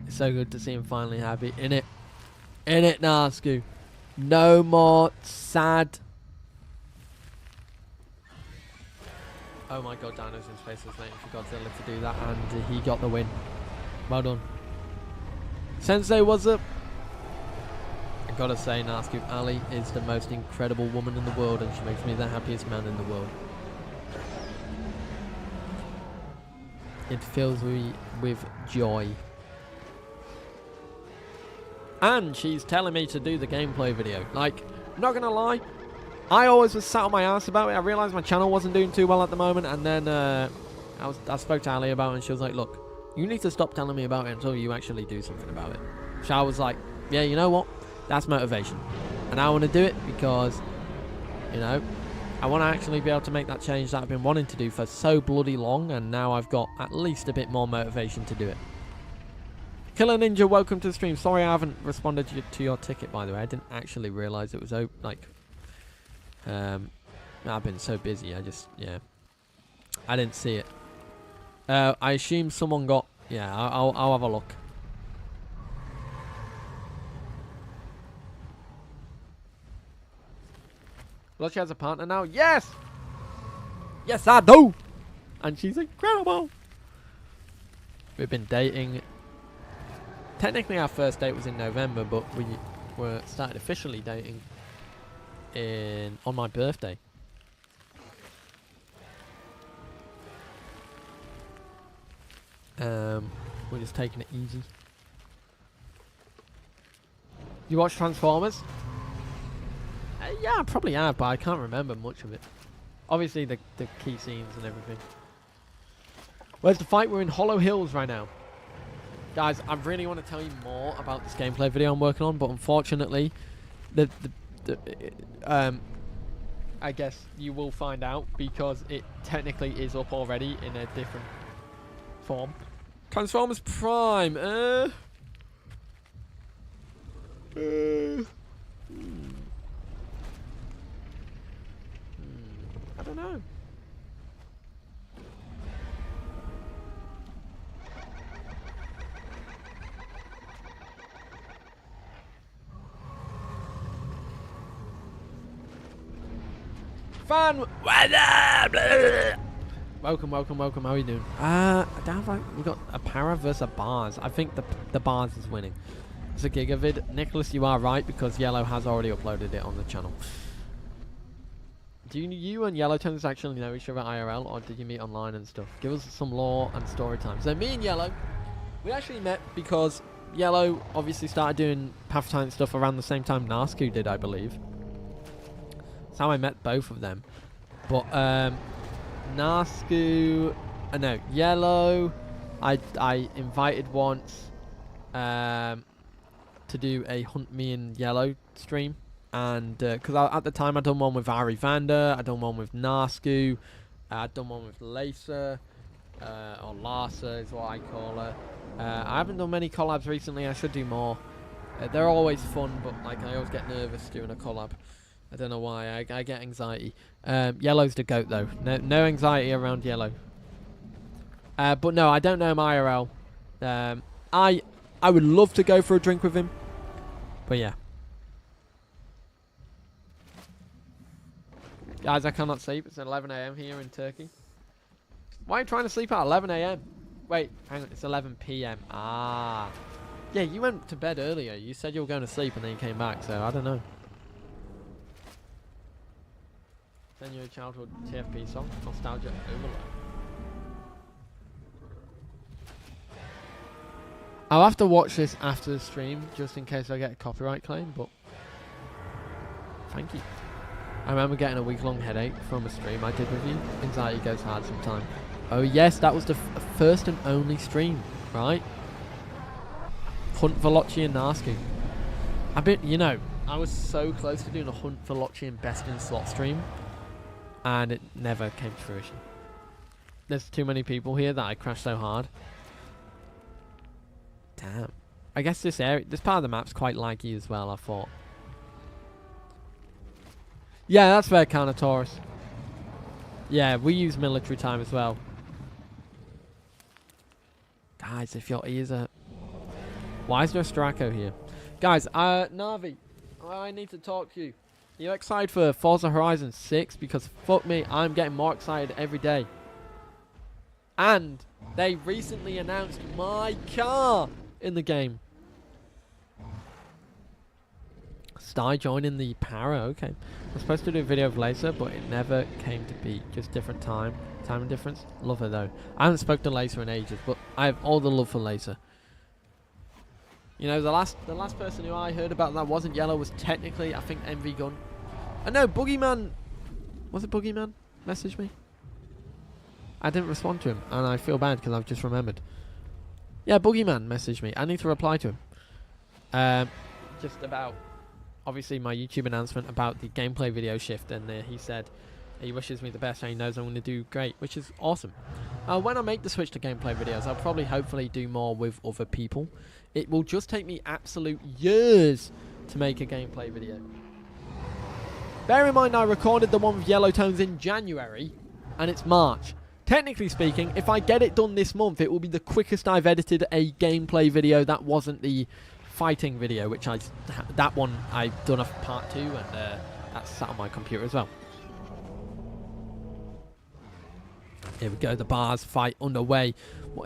It's so good to see him finally happy. In it. In it, Nasku. No more sad. Oh my god, Dino's in space. I was waiting for Godzilla to do that, and he got the win. Well done. Sensei, what's up? I gotta say, Nasku, Ali is the most incredible woman in the world, and she makes me the happiest man in the world. It fills me with joy. And she's telling me to do the gameplay video. Like, not gonna lie, I always was sat on my ass about it. I realised my channel wasn't doing too well at the moment, and then I spoke to Ali about it, and she was like, look, you need to stop telling me about it until you actually do something about it. So I was like, yeah, you know what? That's motivation. And I want to do it because, you know, I want to actually be able to make that change that I've been wanting to do for so bloody long, and now I've got at least a bit more motivation to do it. Killer Ninja, welcome to the stream. Sorry I haven't responded to your ticket, by the way. I didn't actually realise it was like... I've been so busy, yeah. I didn't see it. I assume someone got... Yeah, I'll have a look. Velocci has a partner now? Yes! Yes, I do! And she's incredible! We've been dating... Technically our first date was in November, but we were started officially dating on my birthday. We're just taking it easy. You watch Transformers? Yeah, I probably have, but I can't remember much of it. Obviously the key scenes and everything. Where's the fight? We're in Hollow Hills right now. Guys, I really want to tell you more about this gameplay video I'm working on, but unfortunately, I guess you will find out because it technically is up already in a different form. Transformers Prime. I don't know. Fun weather. Welcome, welcome, welcome. How are you doing? We got a para versus a bars. I think the bars is winning. It's a gigavid. Nicholas, you are right because Yellow has already uploaded it on the channel. Do you and Yellow Tones actually know each other IRL, or did you meet online and stuff? Give us some lore and story time. So me and Yellow, we actually met because Yellow obviously started doing Pathfinder stuff around the same time Nasku did, I believe. That's how I met both of them. But Nasku, no, Yellow, I invited once to do a Hunt Me and Yellow stream. And because at the time I'd done one with Ari Vander, I'd done one with Nasku, I'd done one with Lacer, or Larsa is what I call her. I haven't done many collabs recently. I should do more. They're always fun, but like I always get nervous doing a collab. I don't know why. I get anxiety. Yellow's the goat though. No anxiety around Yellow. But no, I don't know him IRL. I would love to go for a drink with him. But yeah. Guys, I cannot sleep. It's 11 AM here in Turkey. Why are you trying to sleep at 11 AM? Wait, hang on. It's 11 PM. Ah. Yeah, you went to bed earlier. You said you were going to sleep and then you came back, so I don't know. 10-year childhood TFP song. Nostalgia overload. I'll have to watch this after the stream just in case I get a copyright claim, but thank you. I remember getting a week-long headache from a stream I did with you. Anxiety goes hard sometimes. Oh yes, that was the first and only stream, right? Hunt Velocci and Nasku. I was so close to doing a Hunt Velocci and Best in Slot stream, and it never came to fruition. There's too many people here that I crashed so hard. Damn. I guess this part of the map's quite laggy as well, I thought. Yeah, that's fair, Giganotosaurus. Yeah, we use military time as well. Guys, if your ears are... Why is there a Straco here? Guys, Navi, I need to talk to you. Are you excited for Forza Horizon 6? Because fuck me, I'm getting more excited every day. And they recently announced my car in the game. Sty joining the Para, okay. I was supposed to do a video of Lacer, but it never came to be. Just different time difference. Love her though. I haven't spoken to Lacer in ages, but I have all the love for Lacer. You know, the last person who I heard about that wasn't yellow was technically, I think, MV Gun. No, Boogeyman. Was it Boogeyman? Messaged me. I didn't respond to him, and I feel bad because I've just remembered. Yeah, Boogeyman messaged me. I need to reply to him. Just about, obviously, my YouTube announcement about the gameplay video shift, and he said he wishes me the best and he knows I'm going to do great, which is awesome. When I make the switch to gameplay videos, I'll probably hopefully do more with other people. It will just take me absolute years to make a gameplay video. Bear in mind I recorded the one with yellow tones in January, and it's March. Technically speaking, if I get it done this month, it will be the quickest I've edited a gameplay video that wasn't the fighting video, which that one I've done a part 2, and that's sat on my computer as well. Here we go, the bars fight underway.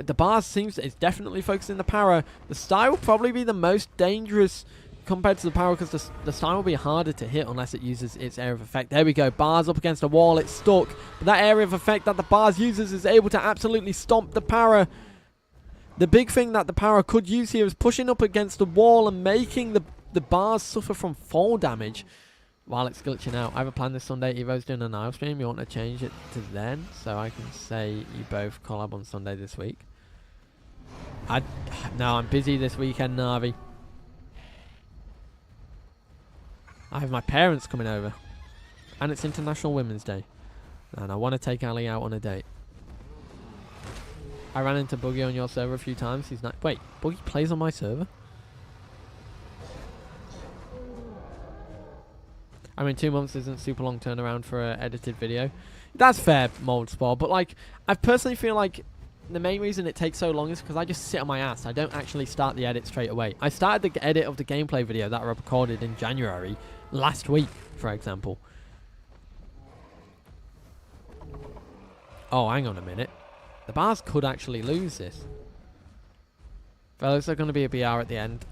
The bars it's definitely focusing the Para. The Sty will probably be the most dangerous compared to the Para, because the Sty will be harder to hit unless it uses its area of effect. There we go, bars up against a wall, it's stuck. But that area of effect that the bars uses is able to absolutely stomp the Para. The big thing that the Para could use here is pushing up against the wall and making the bars suffer from fall damage while it's glitching out. I have a plan this Sunday. Evo's doing an live stream. You want to change it to then, so I can say you both collab on Sunday this week. No, I'm busy this weekend, Navi. I have my parents coming over, and it's International Women's Day, and I want to take Ali out on a date. I ran into Boogie on your server a few times. He's not... Wait, Boogie plays on my server? I mean, 2 months isn't super long turnaround for an edited video. That's fair, Mold Spore, but like, I personally feel like the main reason it takes so long is because I just sit on my ass. I don't actually start the edit straight away. I started the edit of the gameplay video that I recorded in January last week, for example. Oh, hang on a minute. The bars could actually lose this. Fellas, there's going to be a BR at the end.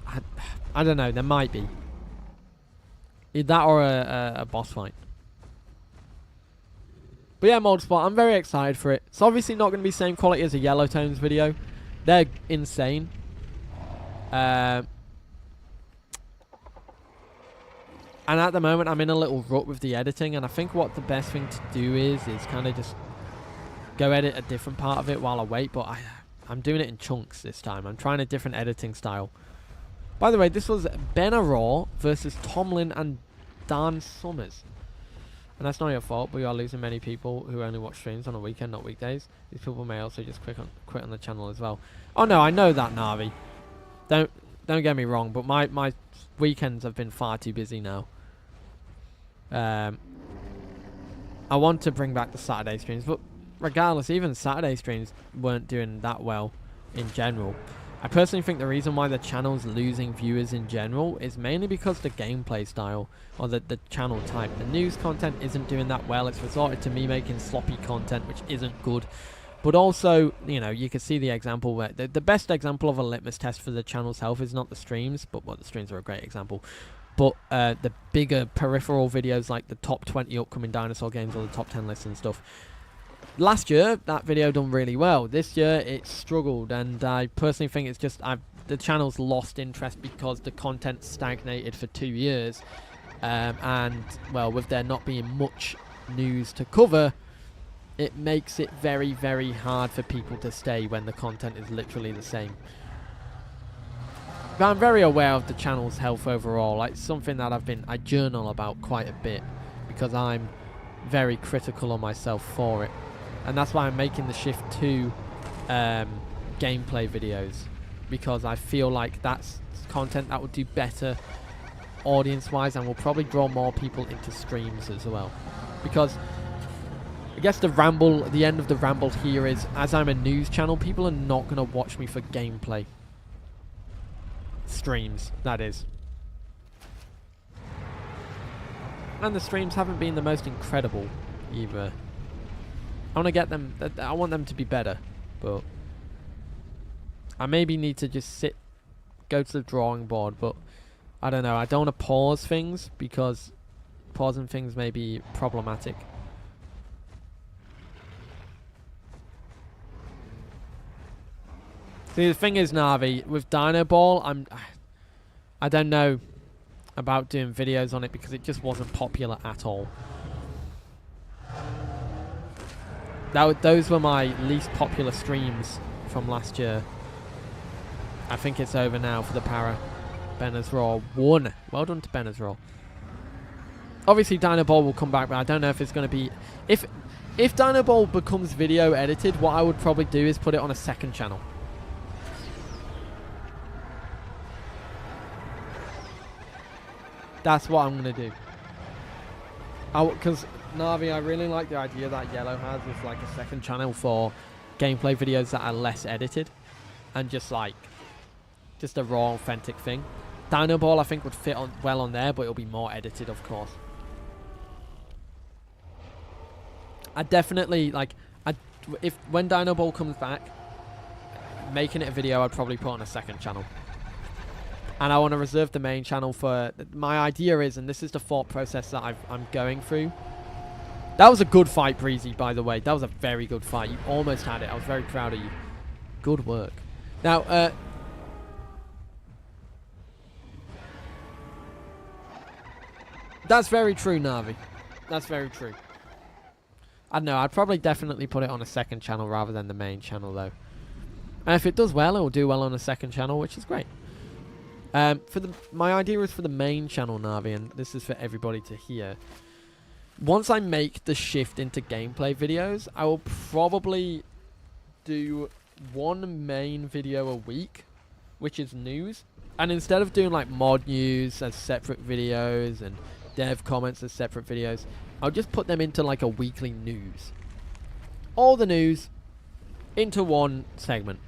I don't know, there might be. Either that or a boss fight. But yeah, Mold Spot, I'm very excited for it. It's obviously not going to be the same quality as a Yellow Tones video. They're insane. And at the moment, I'm in a little rut with the editing. And I think what the best thing to do is kind of just go edit a different part of it while I wait. But I'm doing it in chunks this time. I'm trying a different editing style. By the way, this was Benaraw versus Tomlin and Dan Summers. And that's not your fault, but you are losing many people who only watch streams on a weekend, not weekdays. These people may also just quit on the channel as well. Oh no, I know that, Navi. Don't get me wrong, but my weekends have been far too busy now. I want to bring back the Saturday streams, but regardless, even Saturday streams weren't doing that well in general. I personally think the reason why the channel's losing viewers in general is mainly because the gameplay style, or the channel type. The news content isn't doing that well. It's resorted to me making sloppy content, which isn't good. But also, you know, you can see the example where... The best example of a litmus test for the channel's health is not the streams, but the streams are a great example. But the bigger peripheral videos like the top 20 upcoming Dinosaur games or the top 10 lists and stuff. Last year, that video done really well. This year, it struggled, and I personally think it's just the channel's lost interest because the content stagnated for 2 years. And, well, with there not being much news to cover, it makes it very, very hard for people to stay when the content is literally the same. But I'm very aware of the channel's health overall. Like, something that I journal about quite a bit because I'm very critical on myself for it. And that's why I'm making the shift to gameplay videos, because I feel like that's content that would do better audience-wise and will probably draw more people into streams as well. Because I guess the end of the ramble here is, as I'm a news channel, people are not going to watch me for gameplay. Streams, that is. And the streams haven't been the most incredible either. I want to get them, I want them to be better, but I maybe need to just go to the drawing board, but I don't know, I don't want to pause things because pausing things may be problematic. See, the thing is, Navi, with Dino Ball, I don't know about doing videos on it because it just wasn't popular at all. Those were my least popular streams from last year. I think it's over now for the para. Benner's Raw won. Well done to Benner's Raw. Obviously, Dino Ball will come back, but I don't know if it's going to be... If Dino Ball becomes video edited, what I would probably do is put it on a second channel. That's what I'm going to do. Because, Navi, I really like the idea that Yellow has with like a second channel for gameplay videos that are less edited. And just like... just a raw, authentic thing. Dino Ball, I think, would fit well on there, but it'll be more edited, of course. I definitely, like... when Dino Ball comes back, making it a video, I'd probably put on a second channel. And I want to reserve the main channel for... My idea is, and this is the thought process that I'm going through. That was a good fight, Breezy, by the way. That was a very good fight. You almost had it. I was very proud of you. Good work. Now, that's very true, Navi. That's very true. I don't know. I'd probably definitely put it on a second channel rather than the main channel, though. And if it does well, it will do well on a second channel, which is great. My idea is for the main channel, Navi, and this is for everybody to hear. Once I make the shift into gameplay videos, I will probably do one main video a week, which is news. And instead of doing like mod news as separate videos and dev comments as separate videos, I'll just put them into like a weekly news. All the news into one segment.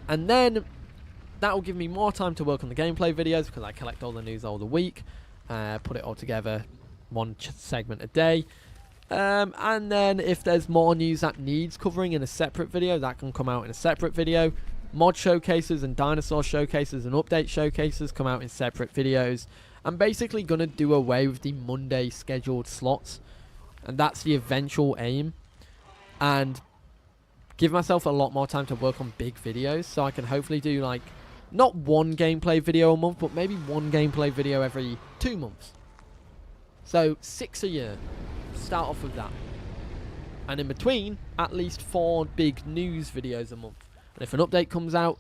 And then that will give me more time to work on the gameplay videos because I collect all the news all the week, put it all together, one segment a day. And then if there's more news that needs covering in a separate video, that can come out in a separate video. Mod showcases and dinosaur showcases and update showcases come out in separate videos. I'm basically going to do away with the Monday scheduled slots, and that's the eventual aim. And give myself a lot more time to work on big videos, so I can hopefully do like not one gameplay video a month, but maybe one gameplay video every 2 months. So 6 a year. Start off with that. And in between, at least 4 big news videos a month. And if an update comes out,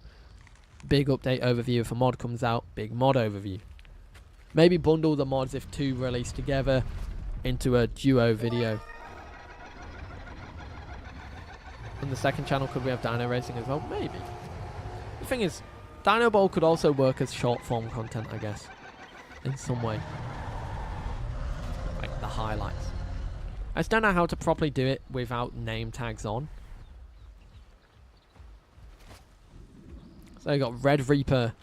big update overview. If a mod comes out, big mod overview. Maybe bundle the mods if 2 release together into a duo video. On the second channel, could we have Dino Racing as well? Maybe. The thing is, Dino Ball could also work as short form content, I guess. In some way. Like the highlights. I just don't know how to properly do it without name tags on. So you got Red Reaper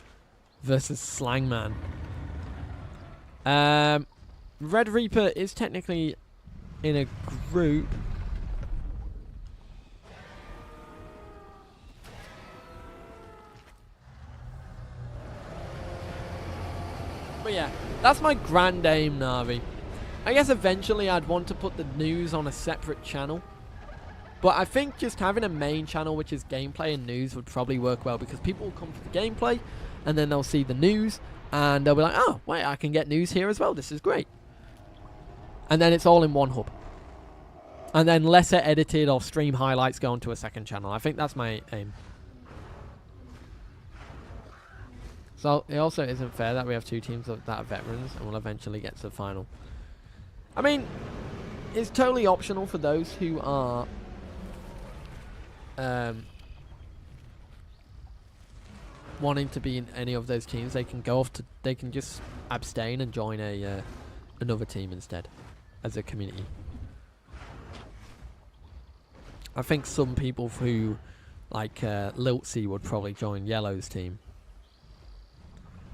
versus Slangman. Red Reaper is technically in a group. But yeah, that's my grand aim, Navi. I guess eventually I'd want to put the news on a separate channel. But I think just having a main channel which is gameplay and news would probably work well, because people will come for the gameplay and then they'll see the news and they'll be like, oh, wait, I can get news here as well. This is great. And then it's all in one hub. And then lesser edited or stream highlights go onto a second channel. I think that's my aim. So it also isn't fair that we have 2 teams that are veterans and will eventually get to the final. I mean, it's totally optional for those who are wanting to be in any of those teams. They can go off to, they can just abstain and join a another team instead. as a community. I think some people who, like Liltsy, would probably join Yellow's team.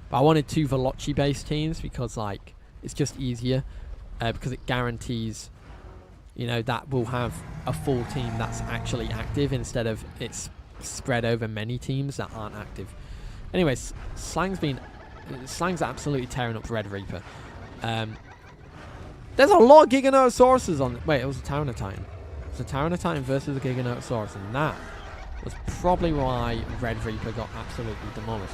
But I wanted 2 Velocci-based teams because, like, it's just easier. Because it guarantees, you know, that we'll have a full team that's actually active instead of it's spread over many teams that aren't active. Anyways, Slang's absolutely tearing up Red Reaper. There's a lot of Giganotosauruses on. Wait, it was a Tyranitar. It was a Tyranitar versus a Giganotosaurus, and that was probably why Red Reaper got absolutely demolished.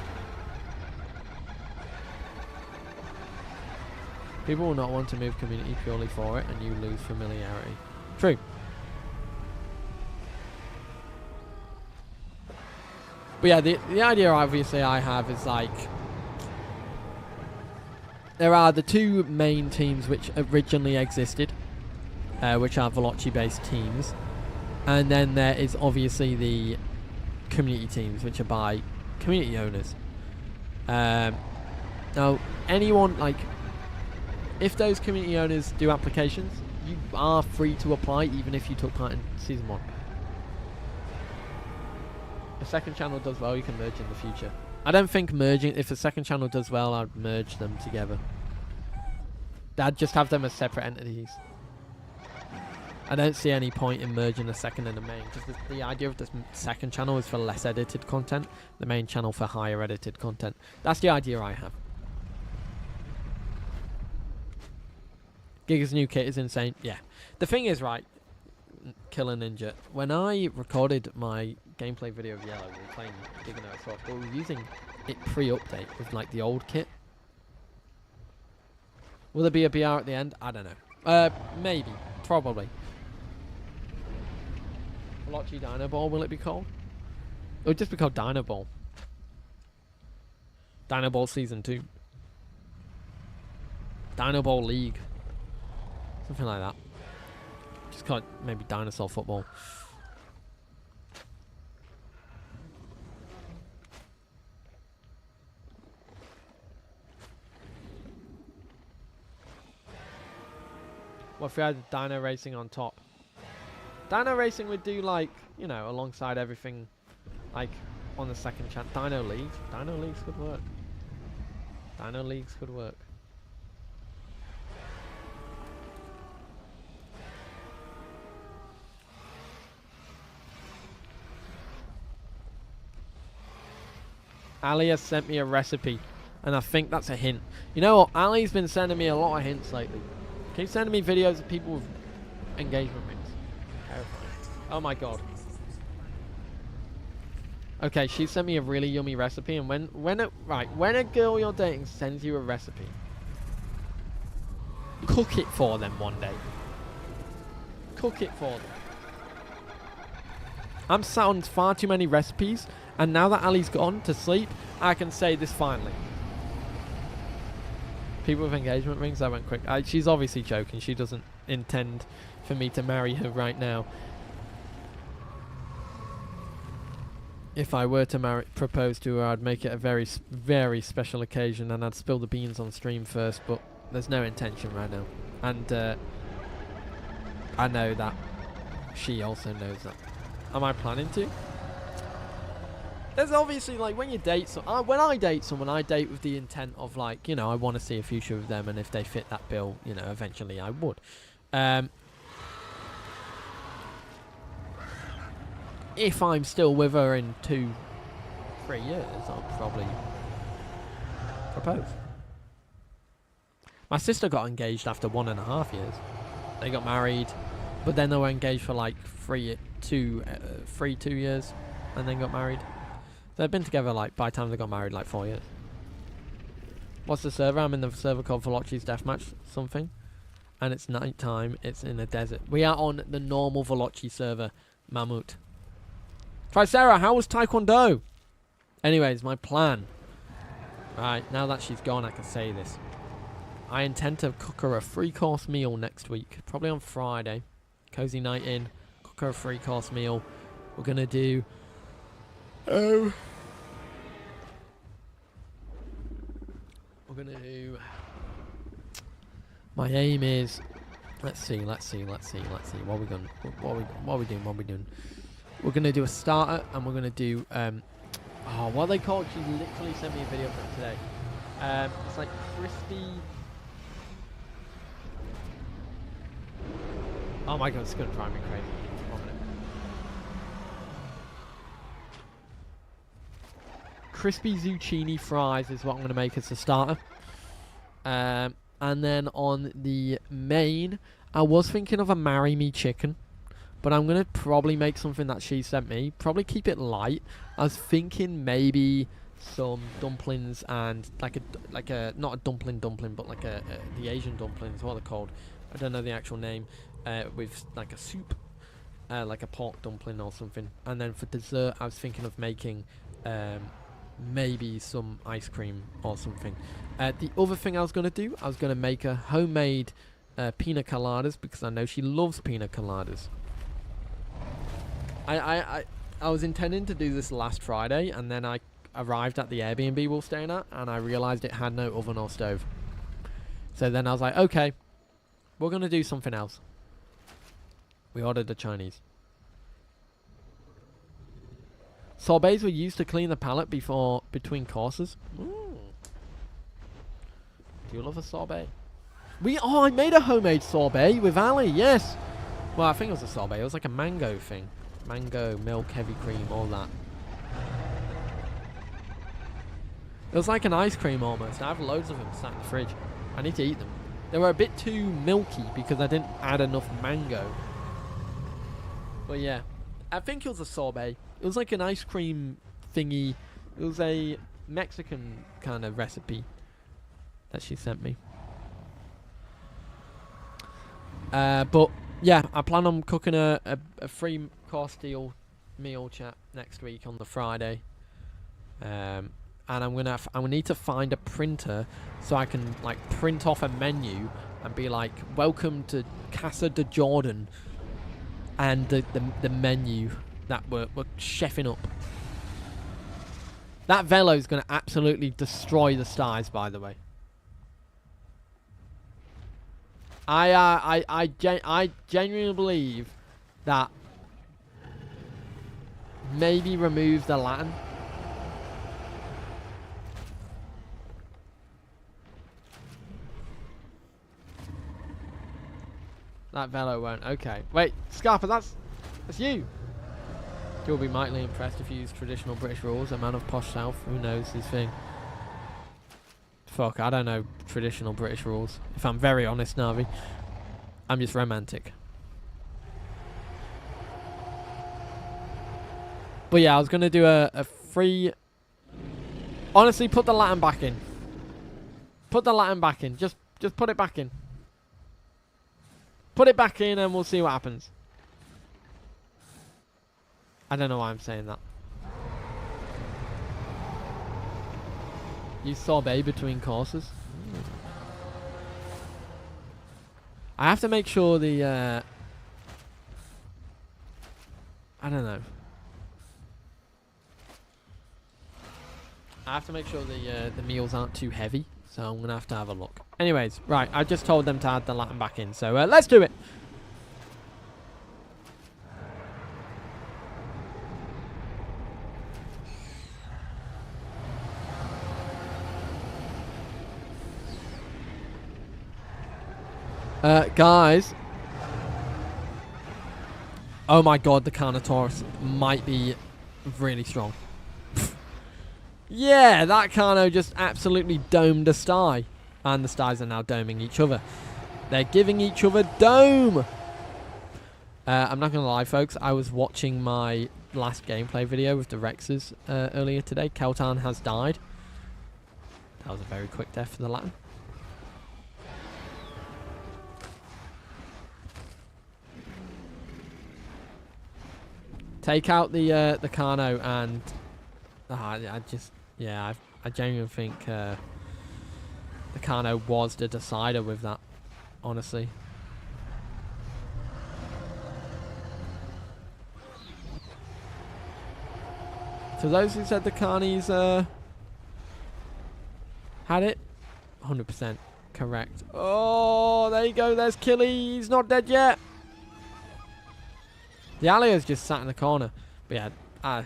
People will not want to move community purely for it, and you lose familiarity. True. But yeah, the idea obviously I have is like, there are the 2 main teams which originally existed, which are Velocci-based teams, and then there is obviously the community teams, which are by community owners. Now, anyone, like, if those community owners do applications, you are free to apply even if you took part in Season 1. If second channel does well, you can merge in the future. I don't think merging, if the second channel does well, I'd merge them together. I'd just have them as separate entities. I don't see any point in merging the second and the main. Just the idea of the second channel is for less edited content, the main channel for higher edited content. That's the idea I have. Giga's new kit is insane. Yeah. The thing is, right, Killer Ninja, when I recorded my gameplay video of Yellow, we were playing Giganotosaurus, but we were using it pre-update with like the old kit. Will there be a BR at the end? I don't know. Maybe. Probably. Velocci Dino Ball, will it be called? It would just be called Dino Ball. Dino Ball Season 2. Dino Ball League. Something like that. Just call it maybe Dinosaur Football. What if we had Dino Racing on top? Dino Racing would do, like, you know, alongside everything, like, on the second channel. Dino Leagues. Dino Leagues could work. Dino Leagues could work. Ali has sent me a recipe, and I think that's a hint. You know what? Ali's been sending me a lot of hints lately. Keep sending me videos of people with engagement rings. Terrifying. Oh my god. Okay, she sent me a really yummy recipe, and when a girl you're dating sends you a recipe, cook it for them one day. Cook it for them. I'm sat on far too many recipes, and now that Ali's gone to sleep, I can say this finally. People with engagement rings, that went quick. She's obviously joking. She doesn't intend for me to marry her right now. If I were to propose to her, I'd make it a very, very special occasion, and I'd spill the beans on stream first, but there's no intention right now. And I know that she also knows that. Am I planning to? There's obviously, like, when you date when I date someone, I date with the intent of, like, you know, I want to see a future with them, and if they fit that bill, you know, eventually I would. If I'm still with her in 2-3 years, I'll probably propose. My sister got engaged after 1.5 years. They got married, but then they were engaged for like 2 years, and then got married. So they've been together, like, by the time they got married, like 4 years. What's the server? I'm in the server called Velocci's Deathmatch something. And it's night time. It's in a desert. We are on the normal Velocci server, Mammut. Tricera, how was Taekwondo? Anyways, my plan. Right, now that she's gone, I can say this. I intend to cook her a 3-course meal next week. Probably on Friday. Cozy night in. Cook her a 3-course meal. We're going to do... we're going to do... My aim is Let's see. What are we going? What are we doing? We're gonna do a starter, and we're gonna do what are they called? She literally sent me a video for it today. It's like crispy. Oh my god, it's gonna drive me crazy. 1 minute. Crispy zucchini fries is what I'm gonna make as a starter. And then on the main, I was thinking of a marry me chicken, but I'm gonna probably make something that she sent me. Probably keep it light. I was thinking maybe some dumplings and like a not a dumpling, but like the Asian dumplings. What are they called? I don't know the actual name. With like a soup, like a pork dumpling or something. And then for dessert, I was thinking of making maybe some ice cream or something. The other thing I was going to do, I was going to make a homemade pina coladas, because I know she loves pina coladas. I was intending to do this last Friday, and then I arrived at the Airbnb we were staying at, and I realised it had no oven or stove. So then I was like, okay, we're going to do something else. We ordered the Chinese. Sorbets were used to clean the palate between courses. Ooh. Do you love a sorbet? I made a homemade sorbet with Ali, yes. Well, I think it was a sorbet. It was like a mango thing. Mango, milk, heavy cream, all that. It was like an ice cream almost. I have loads of them sat in the fridge. I need to eat them. They were a bit too milky because I didn't add enough mango. But yeah, I think it was a sorbet. It was like an ice cream thingy. It was a Mexican kind of recipe that she sent me. But yeah, I plan on cooking a 3-course meal chat next week on the Friday. And I'm gonna need to find a printer so I can like print off a menu and be like, welcome to Casa de Jordan, and the menu that we're chefing up. That velo is going to absolutely destroy the stars, by the way. I genuinely believe that maybe remove the Latin. That velo won't. Okay. Wait, Scarpa, that's you. You'll be mightily impressed if you use traditional British rules. A man of posh South, who knows his thing. Fuck, I don't know traditional British rules. If I'm very honest, Navi. I'm just romantic. But yeah, I was going to do a free... Honestly, put the Latin back in. Put the Latin back in. Just put it back in. Put it back in and we'll see what happens. I don't know why I'm saying that. You sorbet between courses? I have to make sure the... I don't know. I have to make sure the meals aren't too heavy. So I'm going to have a look. Anyways, right. I just told them to add the Latin back in. So let's do it. Guys. Oh my god, the Giganotosaurus might be really strong. Yeah, that Carno just absolutely domed a sty. And the sties are now doming each other. They're giving each other dome. I'm not going to lie, folks. I was watching my last gameplay video with the Rexes earlier today. Keltan has died. That was a very quick death for the Latin. Take out the Carno and... I genuinely think the Carno was the decider with that, honestly. To those who said the Carnies had it, 100%. correct. Oh, there you go. There's Killy. He's not dead yet. The Alio's just sat in the corner. But yeah,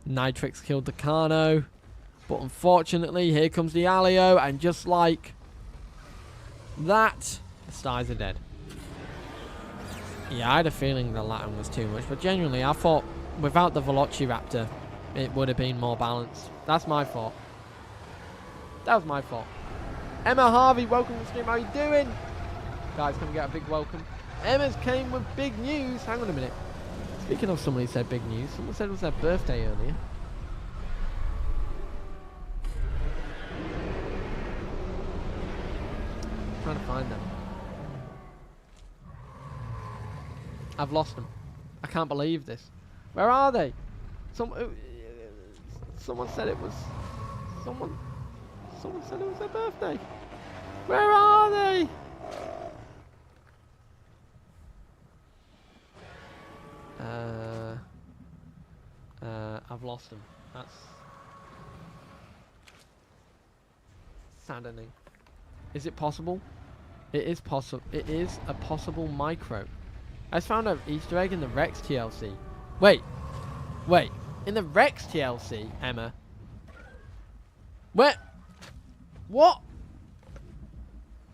Nitrix killed the Carno. But unfortunately, here comes the Alio. And just like that, the stars are dead. Yeah, I had a feeling the Latin was too much. But genuinely, I thought without the Velocci Raptor, it would have been more balanced. That's my fault. That was my fault. Emma Harvey, welcome to the stream. How you doing? Guys, can we get a big welcome? Emma's came with big news. Hang on a minute. Speaking of somebody who said big news, someone said it was their birthday earlier. I'm trying to find them. I've lost them. I can't believe this. Where are they? Someone said it was... Someone said it was their birthday. Where are they? I've lost them. That's saddening. Is it possible? It is possible. It is a possible micro. I just found an Easter egg in the Rex TLC. Wait. In the Rex TLC, Emma. Where? What?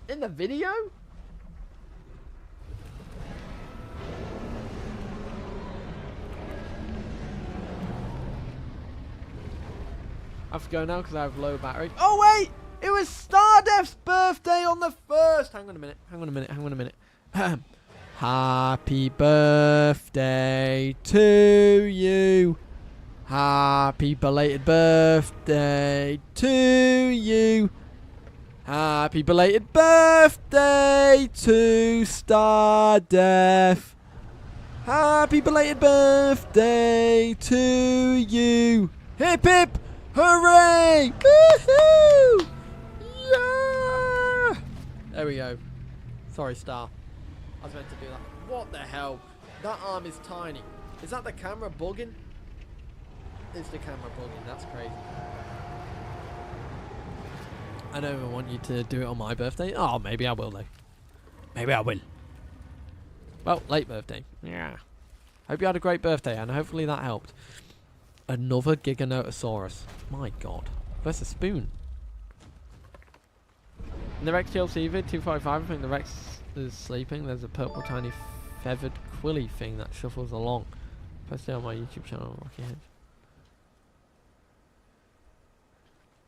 In the video? I have to go now because I have low battery. Oh wait! It was Stardef's birthday on the 1st! Hang on a minute. Happy birthday to you. Happy belated birthday to you. Happy belated birthday to Stardef. Happy belated birthday to you. Hip hip hooray! Woohoo! Yeah! There we go. Sorry, Star. I was meant to do that. What the hell? That arm is tiny. Is that the camera bugging? Is the camera bugging? That's crazy. I don't even want you to do it on my birthday. Oh, maybe I will though. Maybe I will. Well, late birthday. Yeah. Hope you had a great birthday and hopefully that helped. Another Giganotosaurus. My god. That's a spoon. In the Rex TLC vid 255, I think the Rex is sleeping. There's a purple tiny feathered quilly thing that shuffles along. Posted on my YouTube channel, Rocky Hedge.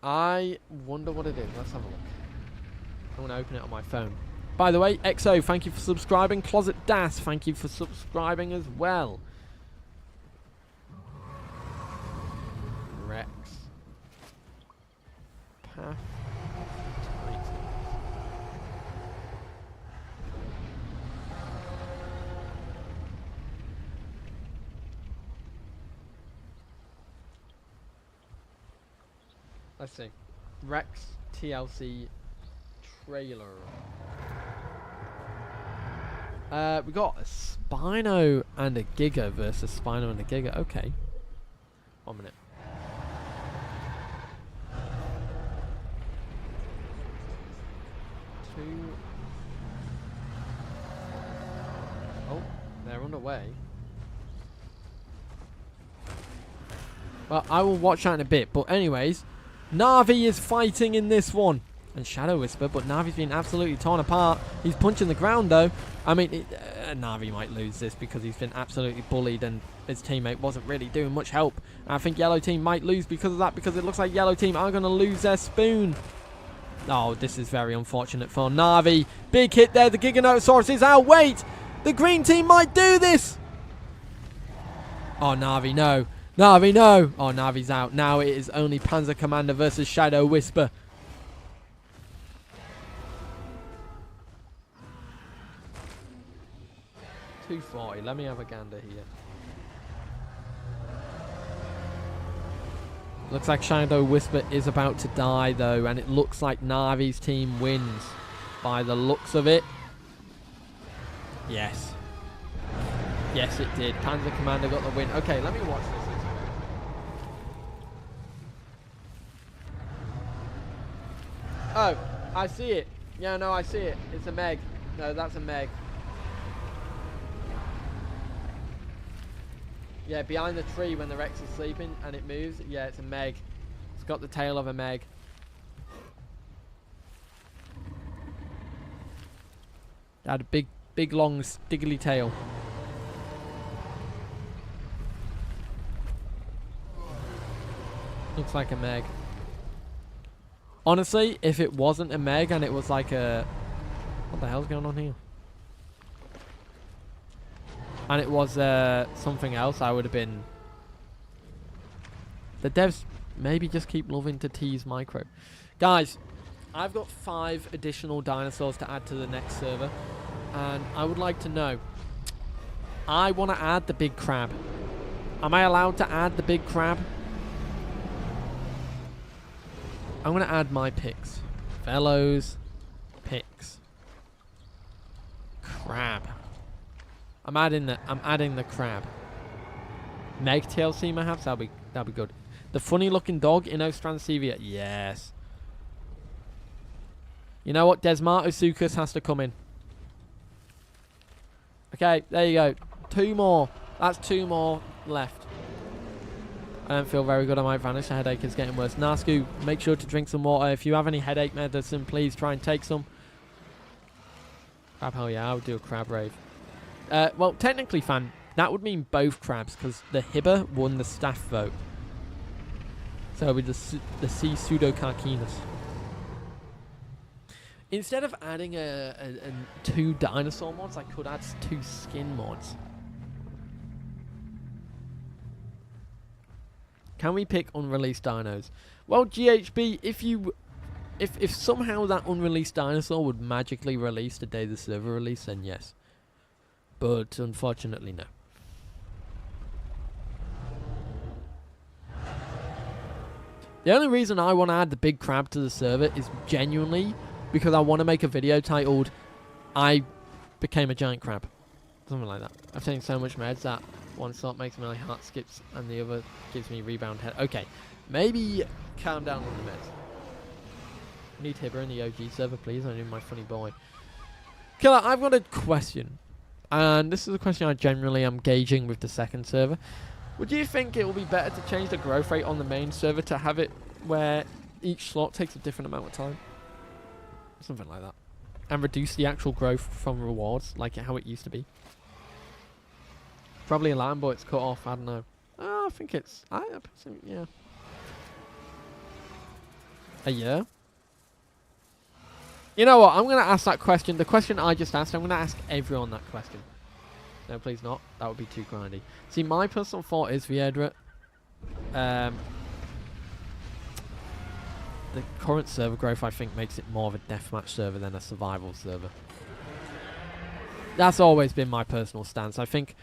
I wonder what it is. Let's have a look. I'm going to open it on my phone. By the way, XO, thank you for subscribing. Closet Das, thank you for subscribing as well. Rex. Path. Let's see. Rex TLC trailer. We got a Spino and a Giga versus Spino and a Giga. Okay. 1 minute. Oh, they're underway. Well, I will watch that in a bit. But anyways, Navi is fighting in this one. And Shadow Whisper, but Navi's been absolutely torn apart. He's punching the ground though. I mean, Navi might lose this because he's been absolutely bullied and his teammate wasn't really doing much help. And I think Yellow Team might lose because of that, because it looks like Yellow Team are going to lose their spoon. Oh, this is very unfortunate for Navi. Big hit there. The Giganotosaurus is out. Wait! The green team might do this! Oh, Navi, no. Navi, no! Oh, Navi's out. Now it is only Panzer Commander versus Shadow Whisper. .240. Let me have a gander here. Looks like Shadow Whisper is about to die though, and it looks like Navi's team wins by the looks of it. Yes. Yes, it did. Panzer Commander got the win. Okay, let me watch this. Oh, I see it. Yeah, no, I see it. It's a Meg. No, that's a Meg. Yeah, behind the tree when the Rex is sleeping and it moves. Yeah, it's a Meg. It's got the tail of a Meg. It had a big, long, stiggly tail. Looks like a Meg. Honestly, if it wasn't a Meg and it was like a... What the hell's going on here? And it was something else, I would have been... The devs maybe just keep loving to tease micro. Guys, I've got 5 additional dinosaurs to add to the next server. And I would like to know... I want to add the big crab. Am I allowed to add the big crab? I'm going to add my picks. Velos, picks. Crab. I'm adding the crab. Meg TLC perhaps, that'll be good. The funny looking dog, Inostransevia. Yes. You know what? Desmartosuchus has to come in. Okay, there you go. 2 more. That's 2 more left. I don't feel very good. I might vanish. The headache is getting worse. Nascu, make sure to drink some water. If you have any headache medicine, please try and take some. Crab, hell yeah, I would do a crab rave. Well, technically, fam, that would mean both crabs, because the Hibber won the staff vote. So with the C Pseudocarcinus. Instead of adding 2 dinosaur mods, I could add 2 skin mods. Can we pick unreleased dinos? Well, GHB, if somehow that unreleased dinosaur would magically release the day the server release, then yes. But unfortunately, no. The only reason I want to add the big crab to the server is genuinely because I want to make a video titled I became a giant crab. Something like that. I've taken so much meds that one sort makes my heart skips and the other gives me rebound head. Okay, maybe calm down on the meds. Need Hibber in the OG server, please. I need my funny boy. Killer, I've got a question. And this is a question I generally am gauging with the second server. Would you think it would be better to change the growth rate on the main server to have it where each slot takes a different amount of time? Something like that. And reduce the actual growth from rewards, like how it used to be. Probably a line, but it's cut off. I don't know. I think it's... yeah. A year? You know what? I'm going to ask that question. The question I just asked, I'm going to ask everyone that question. No, please not. That would be too grindy. See, my personal thought is, Viedra, the current server growth, I think, makes it more of a deathmatch server than a survival server. That's always been my personal stance. I think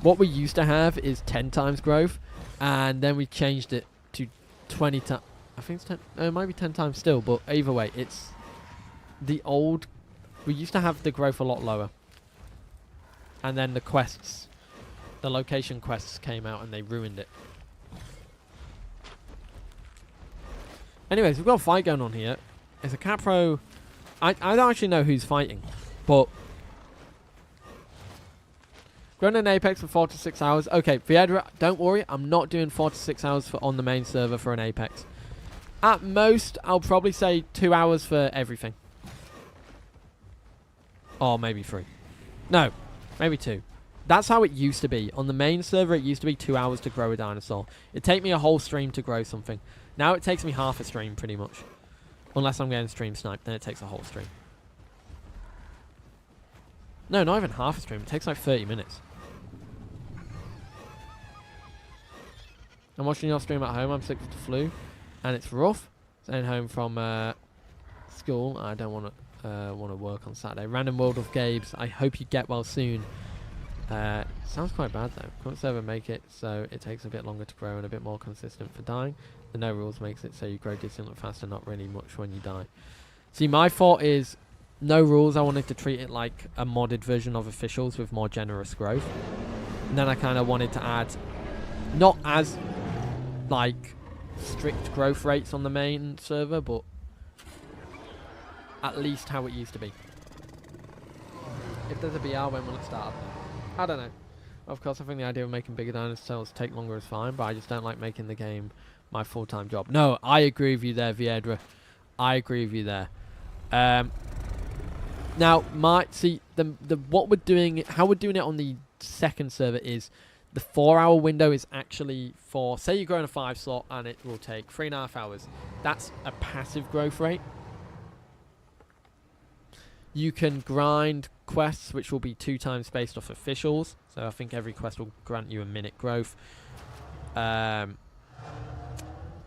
what we used to have is 10 times growth, and then we changed it to 20 times. I think it's 10. It might be 10 times still, but either way, it's the old. We used to have the growth a lot lower. And then the quests, the location quests came out and they ruined it. Anyways, we've got a fight going on here. It's a Capro. I don't actually know who's fighting, but run an Apex for 4 to 6 hours. Okay, Viedra, don't worry. I'm not doing 4 to 6 hours on the main server for an Apex. At most, I'll probably say 2 hours for everything. Or maybe 3. No. Maybe 2. That's how it used to be. On the main server, it used to be 2 hours to grow a dinosaur. It'd take me a whole stream to grow something. Now it takes me half a stream, pretty much. Unless I'm getting stream sniped, then it takes a whole stream. No, not even half a stream. It takes like 30 minutes. I'm watching your stream at home. I'm sick with the flu. And it's rough. Staying home from school. I don't want to... want to work on Saturday. Random World of Gabes. I hope you get well soon. Sounds quite bad though. Can't server make it so it takes a bit longer to grow and a bit more consistent for dying. The no rules makes it so you grow decently faster, not really much when you die. See, my thought is no rules. I wanted to treat it like a modded version of officials with more generous growth. And then I kind of wanted to add not as like strict growth rates on the main server, but at least how it used to be. If there's a BR, when will it start? I don't know. Of course, I think the idea of making bigger dinosaurs take longer is fine, but I just don't like making the game my full-time job. No, I agree with you there, Viedra. I agree with you there. Now, what we're doing, how we're doing it on the second server is the 4-hour window is actually for, say you're growing a 5 slot and it will take 3.5 hours. That's a passive growth rate. You can grind quests, which will be 2 times based off officials. So I think every quest will grant you a minute growth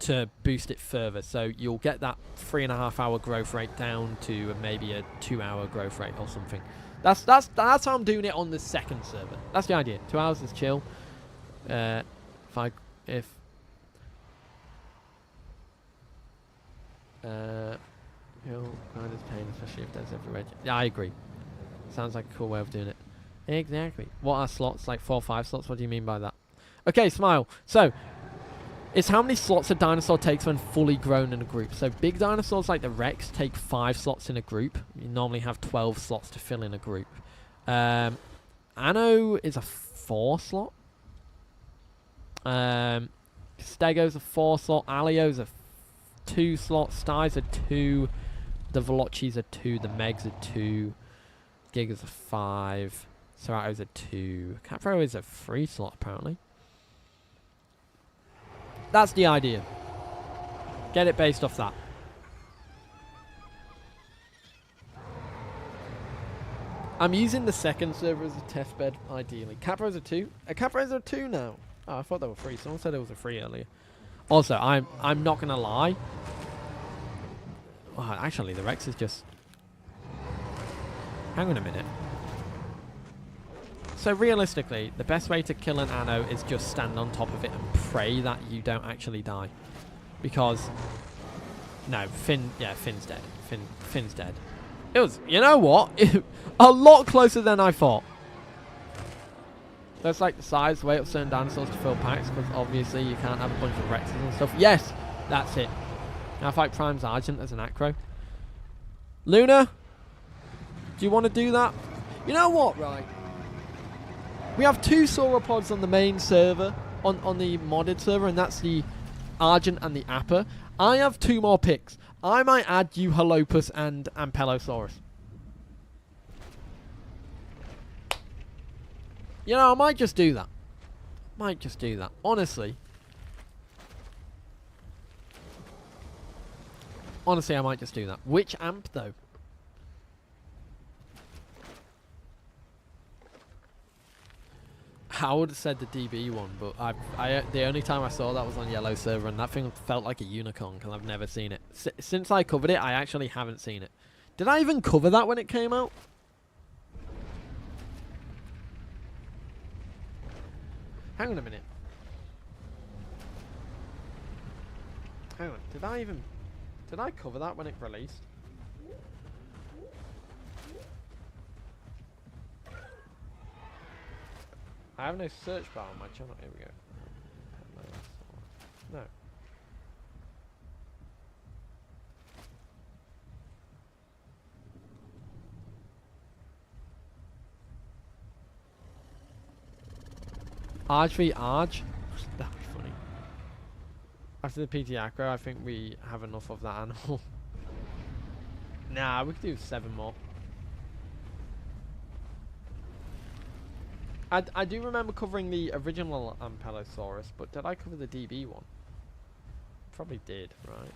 to boost it further. So you'll get that 3.5 hour growth rate down to maybe a 2-hour growth rate or something. That's how I'm doing it on the second server. That's the idea. 2 hours is chill. Grinders pain, especially if there's everywhere. Yeah, I agree. Sounds like a cool way of doing it. Exactly. What are slots? Like 4 or 5 slots? What do you mean by that? Okay, Smile. So, it's how many slots a dinosaur takes when fully grown in a group. So, big dinosaurs like the Rex take 5 slots in a group. You normally have 12 slots to fill in a group. Anno is a 4 slot. Stego's a 4 slot. Alio's a 2 slot. Sty's a 2. The Velocci's a 2. The Megs are 2. Giga's a 5. Cerato's a 2. Capro is a 3 slot, apparently. That's the idea. Get it based off that. I'm using the second server as a test bed, ideally. Capro's a 2. Capro's a 2 now. Oh, I thought they were 3. Someone said it was a 3 earlier. Also, I'm not going to lie. Oh, actually, the Rex is just... Hang on a minute. So realistically, the best way to kill an Anno is just stand on top of it and pray that you don't actually die. Because... No, Finn's dead. Finn's dead. It was... You know what? A lot closer than I thought. That's like the size, weight of certain dinosaurs to fill packs, because obviously you can't have a bunch of Rexes and stuff. Yes! That's it. Now fight Prime's Argent as an acro. Luna? Do you want to do that? You know what, right? We have 2 sauropods on the main server, on the modded server, and that's the Argent and the Appa. I have 2 more picks. I might add Euholopus and Ampelosaurus. You know, I might just do that. Honestly. Honestly, I might just do that. Which amp, though? Howard said the DB one, but the only time I saw that was on Yellow server, and that thing felt like a unicorn, because I've never seen it. Since I covered it, I actually haven't seen it. Did I even cover that when it came out? Hang on a minute. Hang on, did I cover that when it released? I have no search bar on my channel. Here we go. No. Arge v Arge? That'd be funny. After the PT Acro, I think we have enough of that animal. Nah, we could do 7 more. I do remember covering the original Ampelosaurus, but did I cover the DB one? Probably did, right?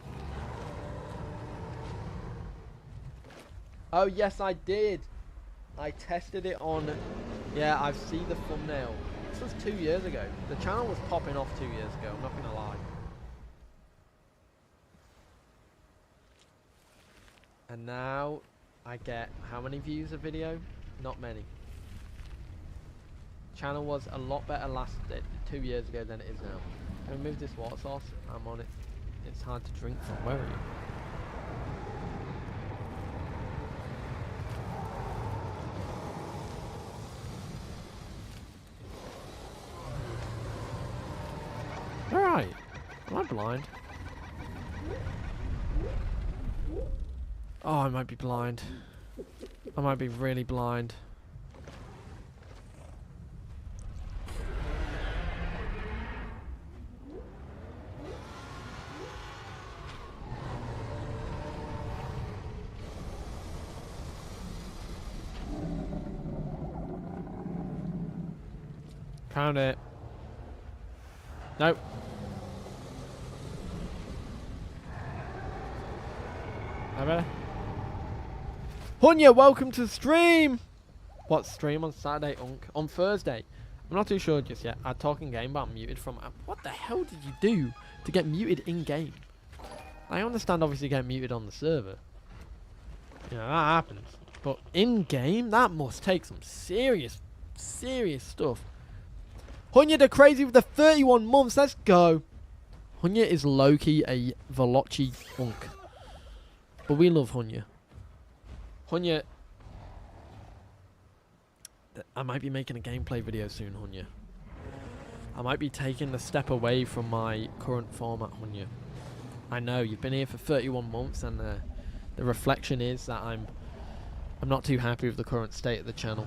Oh, yes, I did. I tested it on... Yeah, I've seen the thumbnail. This was 2 years ago. The channel was popping off 2 years ago, I'm not going to lie. And now I get how many views a video? Not many. Channel was a lot better 2 years ago than it is now. Can we move this water source? I'm on it. It's hard to drink from. Where are you? Where are you? Am I blind? Oh, I might be blind. I might be really blind. Found it. Nope. I better. Hunya, welcome to the stream! What stream on Saturday, Unk? On Thursday. I'm not too sure just yet. I'm talking game, but I'm muted from... What the hell did you do to get muted in-game? I understand obviously getting muted on the server. You know, that happens. But in-game, that must take some serious stuff. Hunya the crazy with the 31 months. Let's go. Hunya is low-key a Velocci Unk. But we love Hunya. Hunya... I might be making a gameplay video soon, Hunya. I might be taking a step away from my current format, Hunya. I know, you've been here for 31 months and the reflection is that I'm not too happy with the current state of the channel.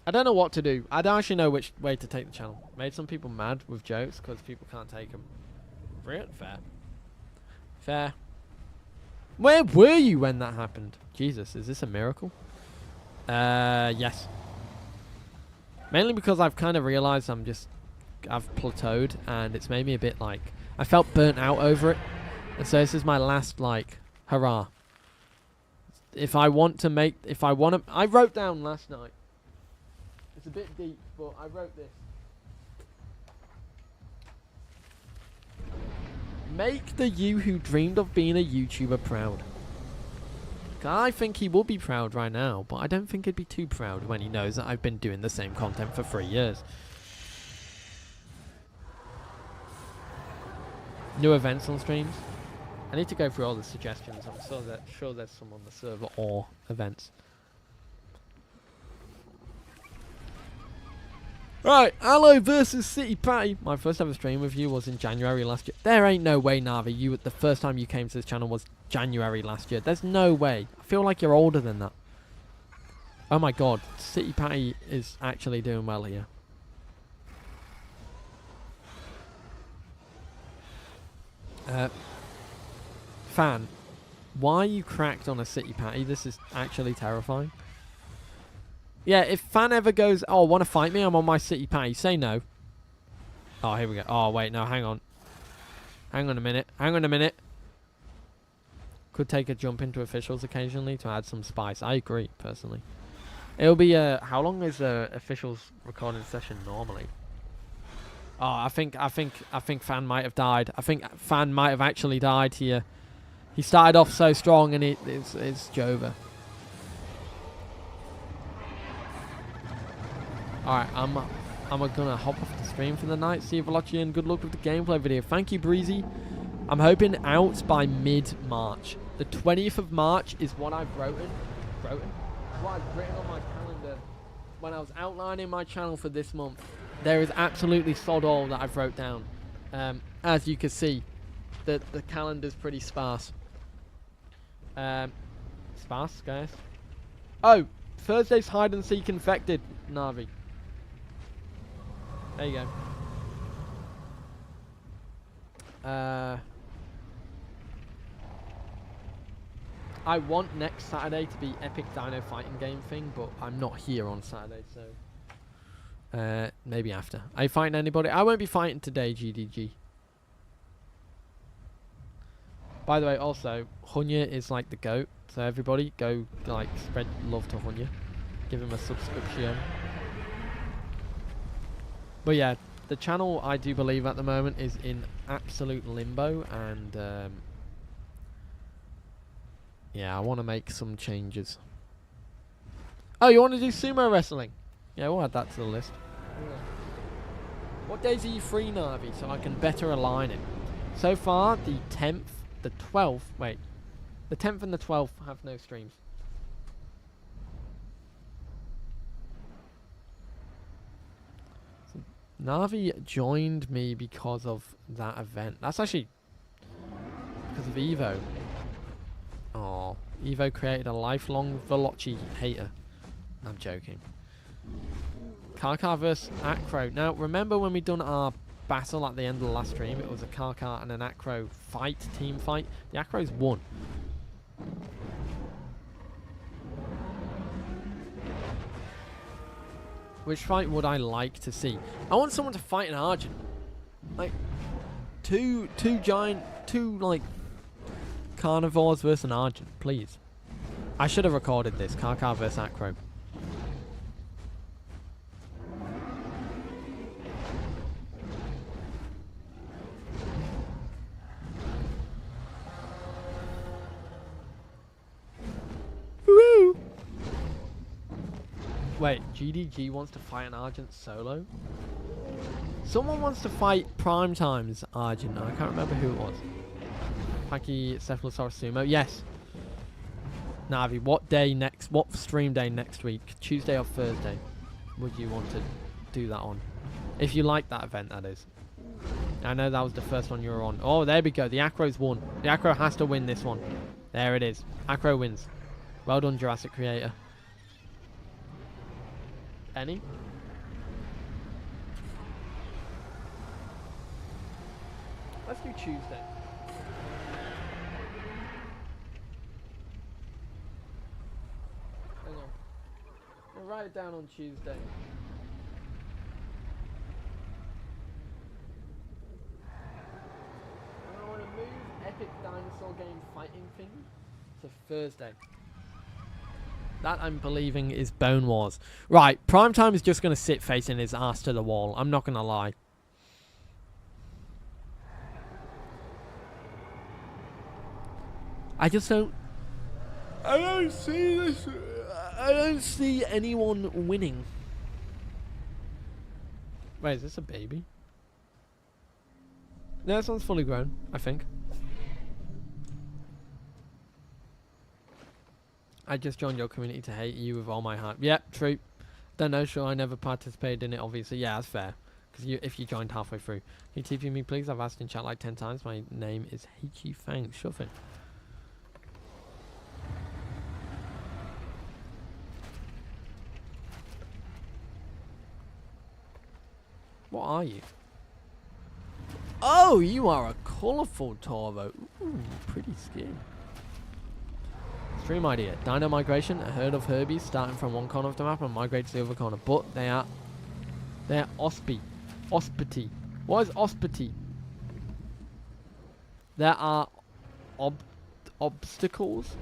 I don't know what to do. I don't actually know which way to take the channel. Made some people mad with jokes because people can't take them. Real fair. Fair. Where were you when that happened? Jesus, is this a miracle? Yes. Mainly because I've kind of realized I've plateaued and it's made me a bit like, I felt burnt out over it. And so this is my last like, hurrah. I wrote down last night. It's a bit deep, but I wrote this. Make the you who dreamed of being a YouTuber proud. I think he will be proud right now, but I don't think he'd be too proud when he knows that I've been doing the same content for 3 years. New events on streams. I need to go through all the suggestions. I'm sure there's some on the server or events. Right, Allo versus City Patty. My first ever stream with you was in January last year. There ain't no way, Navi. The first time you came to this channel was January last year. There's no way. I feel like you're older than that. Oh my god, City Patty is actually doing well here. Fan, why are you cracked on a City Patty? This is actually terrifying. Yeah, if Fan ever goes, oh, want to fight me? I'm on my City Patty. Say no. Oh, here we go. Oh, wait, no, hang on. Hang on a minute. Hang on a minute. Could take a jump into officials occasionally to add some spice. I agree, personally. It'll be, how long is the officials recording session normally? Oh, I think Fan might have died. I think Fan might have actually died here. He started off so strong and it's Jova. Alright, I'm gonna hop off the stream for the night. See you, Velocci, and good luck with the gameplay video. Thank you, Breezy. I'm hoping out by mid-March. The 20th of March is what I've written? What I've written on my calendar when I was outlining my channel for this month. There is absolutely sod all that I've wrote down. As you can see, the calendar's pretty sparse. Sparse, guys? Oh, Thursday's hide and seek infected, Navi. There you go. I want next Saturday to be epic Dino fighting game thing, but I'm not here on Saturday, so maybe after. Are you fighting anybody? I won't be fighting today, GDG. By the way, also, Hunya is like the GOAT, so everybody go like spread love to Hunya. Give him a subscription. But yeah, the channel, I do believe at the moment, is in absolute limbo, and yeah, I want to make some changes. Oh, you want to do sumo wrestling? Yeah, we'll add that to the list. Yeah. What days are you free, Navi, so I can better align it? So far, the 10th, the 12th, wait. The 10th and the 12th have no streams. Navi joined me because of that event. That's actually because of Evo. Oh, Evo created a lifelong Velocci hater. I'm joking. Karkar vs Acro. Now, remember when we done our battle at the end of the last stream? It was a Karkar and an Acro fight, team fight. The Acros won. Which fight would I like to see? I want someone to fight an Argent. Like, two like carnivores versus an Argent, please. I should have recorded this. Karkar vs Acro. Woo! Wait, GDG wants to fight an Argent solo? Someone wants to fight Primetime's Argent. I can't remember who it was. Pachycephalosaurus Sumo. Yes. Navi, what stream day next week? Tuesday or Thursday would you want to do that on? If you like that event, that is. I know that was the first one you were on. Oh, there we go. The Acro's won. The Acro has to win this one. There it is. Acro wins. Well done, Jurassic Creator. Any? Let's do Tuesday. Hang on. I'll write it down on Tuesday. I want to move Epic Dinosaur Game fighting thing to Thursday. That I'm believing is Bone Wars. Right, Primetime is just going to sit facing his ass to the wall. I'm not going to lie. I just don't... I don't see this... I don't see anyone winning. Wait, is this a baby? No, this one's fully grown, I think. I just joined your community to hate you with all my heart. Yep, true. Don't know, sure, I never participated in it, obviously. Yeah, that's fair. Because if you joined halfway through. Can you TP me, please? I've asked in chat like 10 times. My name is Heichi Fang. Shove it. What are you? Oh, you are a colourful Torvo. Ooh, pretty skin. Stream idea. Dino migration. A herd of herbies starting from one corner of the map and migrate to the other corner. But they are ospity. What is ospity? There are obstacles?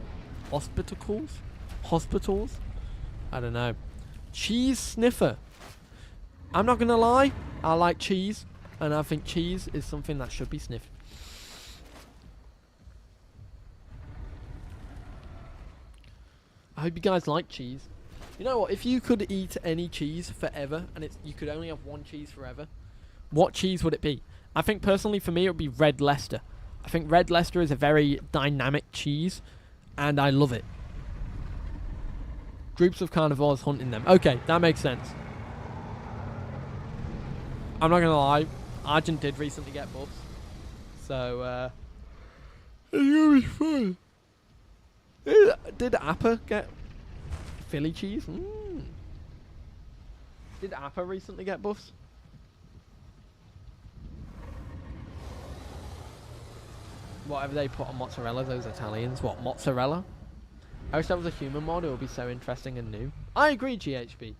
Hospitals? I don't know. Cheese sniffer. I'm not going to lie. I like cheese. And I think cheese is something that should be sniffed. I hope you guys like cheese. You know what? If you could eat any cheese forever, and you could only have one cheese forever, what cheese would it be? I think personally for me it would be Red Leicester. I think Red Leicester is a very dynamic cheese, and I love it. Groups of carnivores hunting them. Okay, that makes sense. I'm not gonna lie, Argent did recently get buffs, so it's gonna be fun. Did Appa get Philly cheese? Did Appa recently get buffs? Whatever they put on mozzarella, those Italians. What, mozzarella? I wish that was a human mod, it would be so interesting and new. I agree, GHB.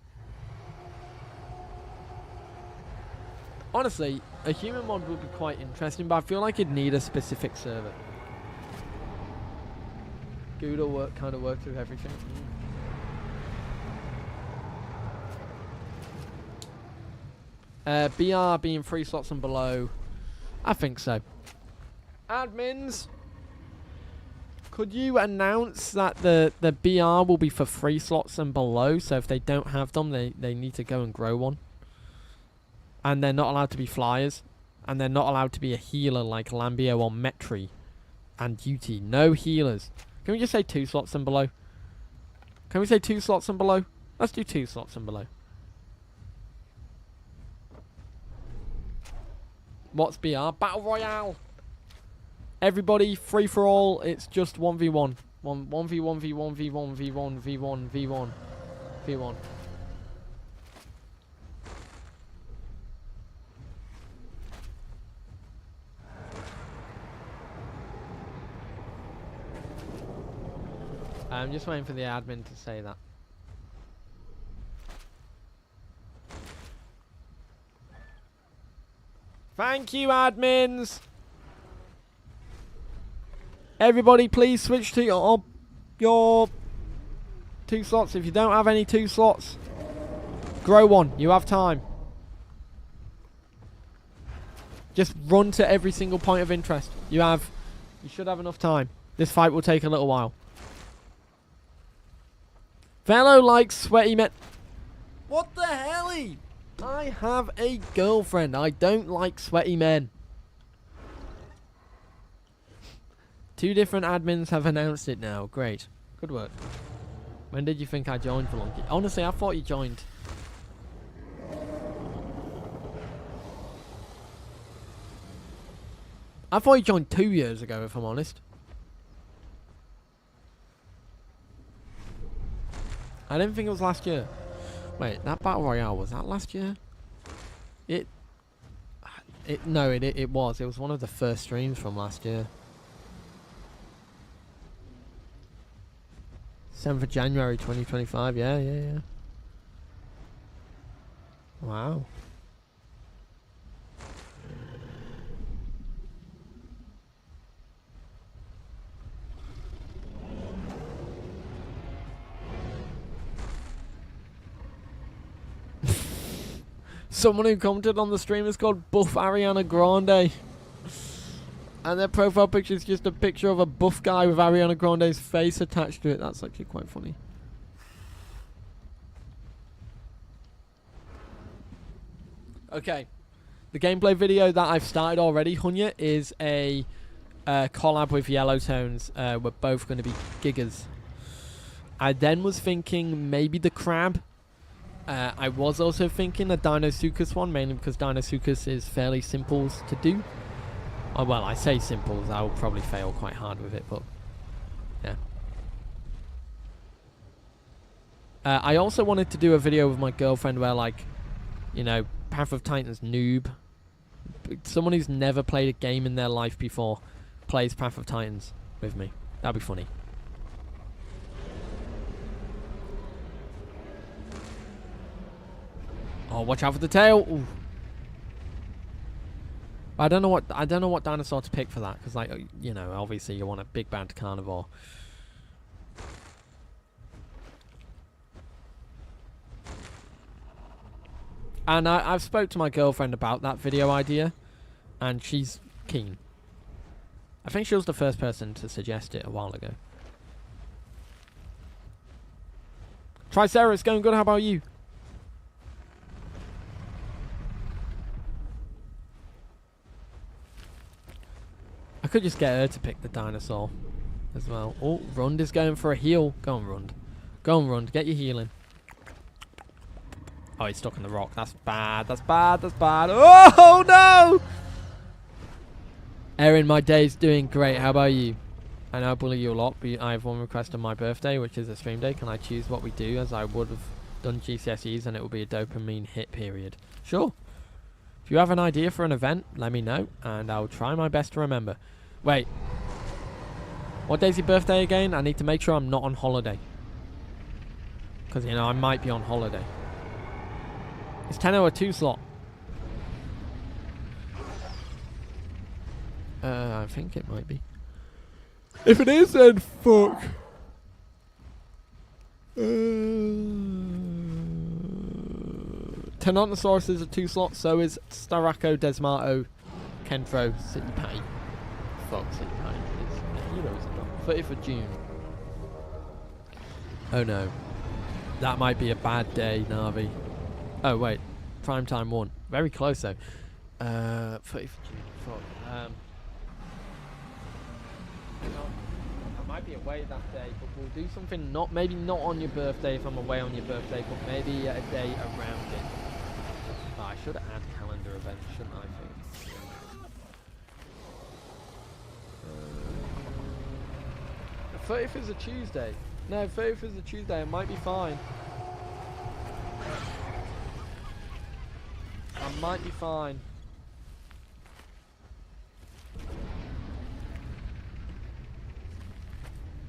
Honestly, a human mod would be quite interesting, but I feel like it'd need a specific server. Gouda kind of works with everything. BR being 3 slots and below. I think so. Admins, could you announce that the BR will be for 3 slots and below? So if they don't have them, they need to go and grow one. And they're not allowed to be flyers. And they're not allowed to be a healer like Lambio or Metri and UT. No healers. Can we just say 2 slots and below? Can we say 2 slots and below? Let's do 2 slots and below. What's BR? Battle Royale. Everybody, free for all. It's just 1v1. 1v1v1v1v1v1 v1. I'm just waiting for the admin to say that. Thank you, admins. Everybody, please switch to your 2 slots. If you don't have any 2 slots, grow one. You have time. Just run to every single point of interest. You should have enough time. This fight will take a little while. Fellow likes sweaty men. What the hell? I have a girlfriend. I don't like sweaty men. 2 different admins have announced it now. Great. Good work. When did you think I joined, Velocci? Honestly, I thought you joined. I thought you joined 2 years ago, if I'm honest. I didn't think it was last year. Wait, that Battle Royale, was that last year? No, it was. It was one of the first streams from last year. 7th of January 2025, yeah. Wow. Someone who commented on the stream is called Buff Ariana Grande. And their profile picture is just a picture of a buff guy with Ariana Grande's face attached to it. That's actually quite funny. Okay. The gameplay video that I've started already, Hunya, is a collab with Yellowtones. We're both going to be gigas. I then was thinking maybe the crab. I was also thinking a Dinosaurus one, mainly because Dinosaurus is fairly simple to do. Oh, well, I say simple, I'll probably fail quite hard with it, but yeah. I also wanted to do a video with my girlfriend where, like, you know, Path of Titans noob. Someone who's never played a game in their life before plays Path of Titans with me. That'd be funny. Oh, watch out for the tail! Ooh. I don't know what dinosaur to pick for that, because, like, you know, obviously you want a big bad carnivore. And I've spoke to my girlfriend about that video idea, and she's keen. I think she was the first person to suggest it a while ago. Triceratops going good. How about you? I could just get her to pick the dinosaur as well. Oh, Rund is going for a heal. Go on, Rund. Go on, Rund. Get your healing. Oh, he's stuck in the rock. That's bad. That's bad. That's bad. Oh, no! Erin, my day's doing great. How about you? I know I bully you a lot, but I have one request on my birthday, which is a stream day. Can I choose what we do, as I would have done GCSEs, and it will be a dopamine hit period? Sure. If you have an idea for an event, let me know, and I'll try my best to remember. Wait. What day's your birthday again? I need to make sure I'm not on holiday. Because, you know, I might be on holiday. It's 10:02 slot. I think it might be. If it is, then fuck. Tenotosaurus is a 2 slot, so is Staraco, Desmato, Kenfro, City Patty. Fuck, City Patty. It's heroes enough. 30th of June. Oh no. That might be a bad day, Navi. Oh wait. Primetime 1. Very close though. 30th of June. Fuck. I might be away that day, but we'll do something maybe not on your birthday if I'm away on your birthday, but maybe a day around it. Oh, I should add calendar events, shouldn't I think? 30th is a Tuesday. No, 30th is a Tuesday. It might be fine. I might be fine.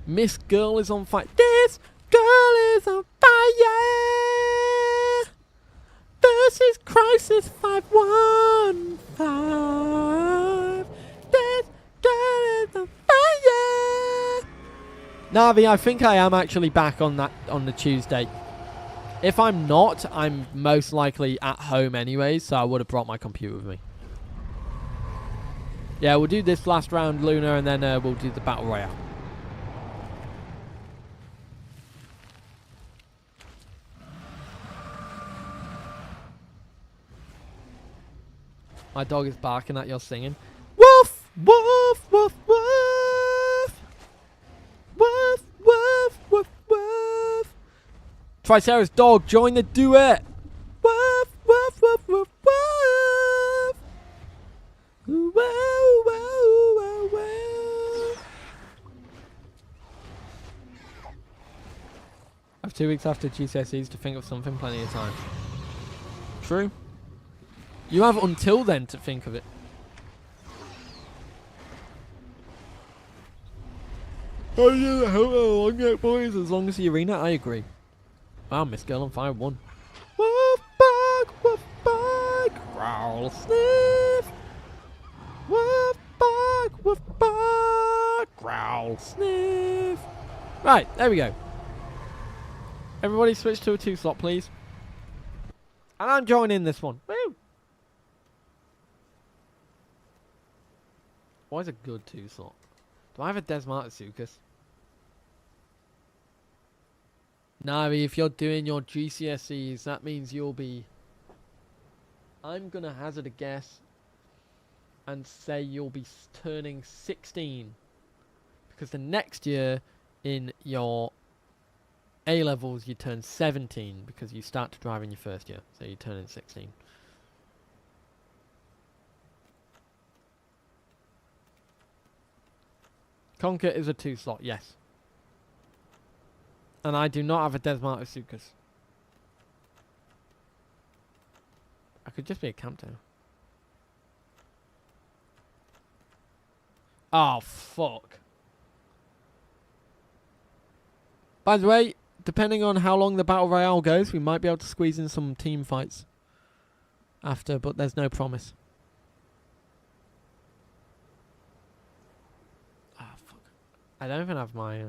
Miss Girl is on fire. This girl is on fire. Versus Crisis 515. This girl is on fire. Navi, I think I am actually back on the Tuesday. If I'm not, I'm most likely at home anyways, so I would have brought my computer with me. Yeah, we'll do this last round, Luna, and then we'll do the Battle Royale. My dog is barking at your singing. Woof, woof, woof, woof. Woof, woof, woof, woof. Triceratops dog, join the duet. Woof, woof, woof, woof, woof. Woo, woo, woo, woo. I have 2 weeks after GCSEs to think of something, plenty of time. True. You have until then to think of it. Oh yeah, how long it, boys? As long as the arena, I agree. Wow, Miss Girl on Fire won. Woof bug, growl, sniff. Woof bug, growl, sniff. Right, there we go. Everybody switch to a 2-slot, please. And I'm joining this one. Woo! Why is a good 2-slot? Do I have a Desmartasuchus? Navi, if you're doing your GCSEs, that means you'll be... I'm going to hazard a guess and say you'll be turning 16. Because the next year in your A-levels, you turn 17 because you start to drive in your first year. So you turn in 16. Conker is a 2-slot, yes. And I do not have a Desmartasuchus. I could just be a Campto. Oh, fuck. By the way, depending on how long the Battle Royale goes, we might be able to squeeze in some team fights after, but there's no promise. I don't even have my...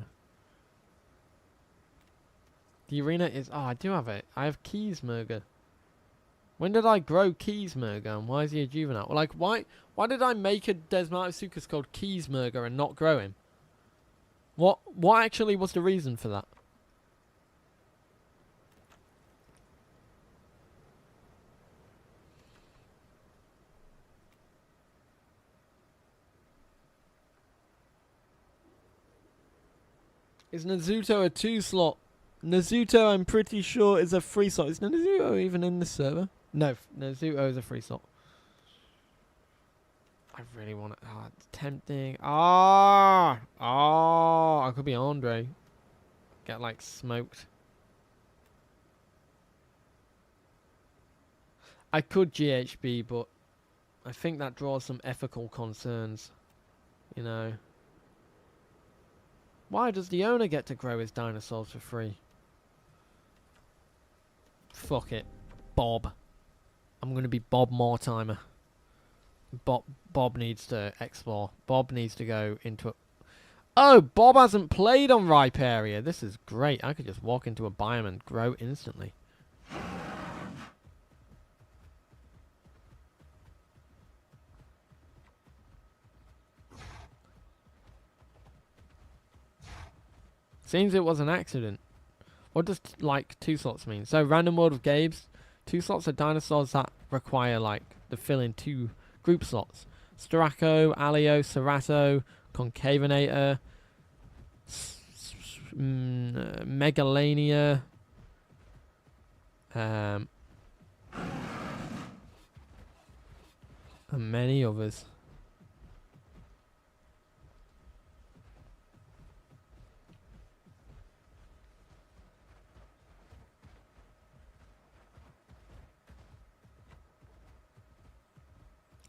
the arena is... Oh, I do have it. I have Keysmerger. When did I grow Keysmerger and why is he a juvenile? Well, like, why did I make a Desmartasuchus called Keysmerger and not grow him? What actually was the reason for that? Is Nazuto a 2-slot? Nazuto, I'm pretty sure, is a 3-slot. Is Nazuto even in the server? No, Nazuto is a 3-slot. I really want it. Ah, it's tempting. I could be Andre. Get, like, smoked. I could GHB, but I think that draws some ethical concerns. You know. Why does the owner get to grow his dinosaurs for free? Fuck it. Bob. I'm going to be Bob Mortimer. Bob needs to explore. Bob needs to go into a... Oh, Bob hasn't played on Rhyperia. This is great. I could just walk into a biome and grow instantly. Seems it was an accident. What does, like, 2-slots mean? So, random world of games. 2-slots are dinosaurs that require, like, to fill in 2 group slots. Straco, Alio, Cerato, Concavenator, Megalania, and many others.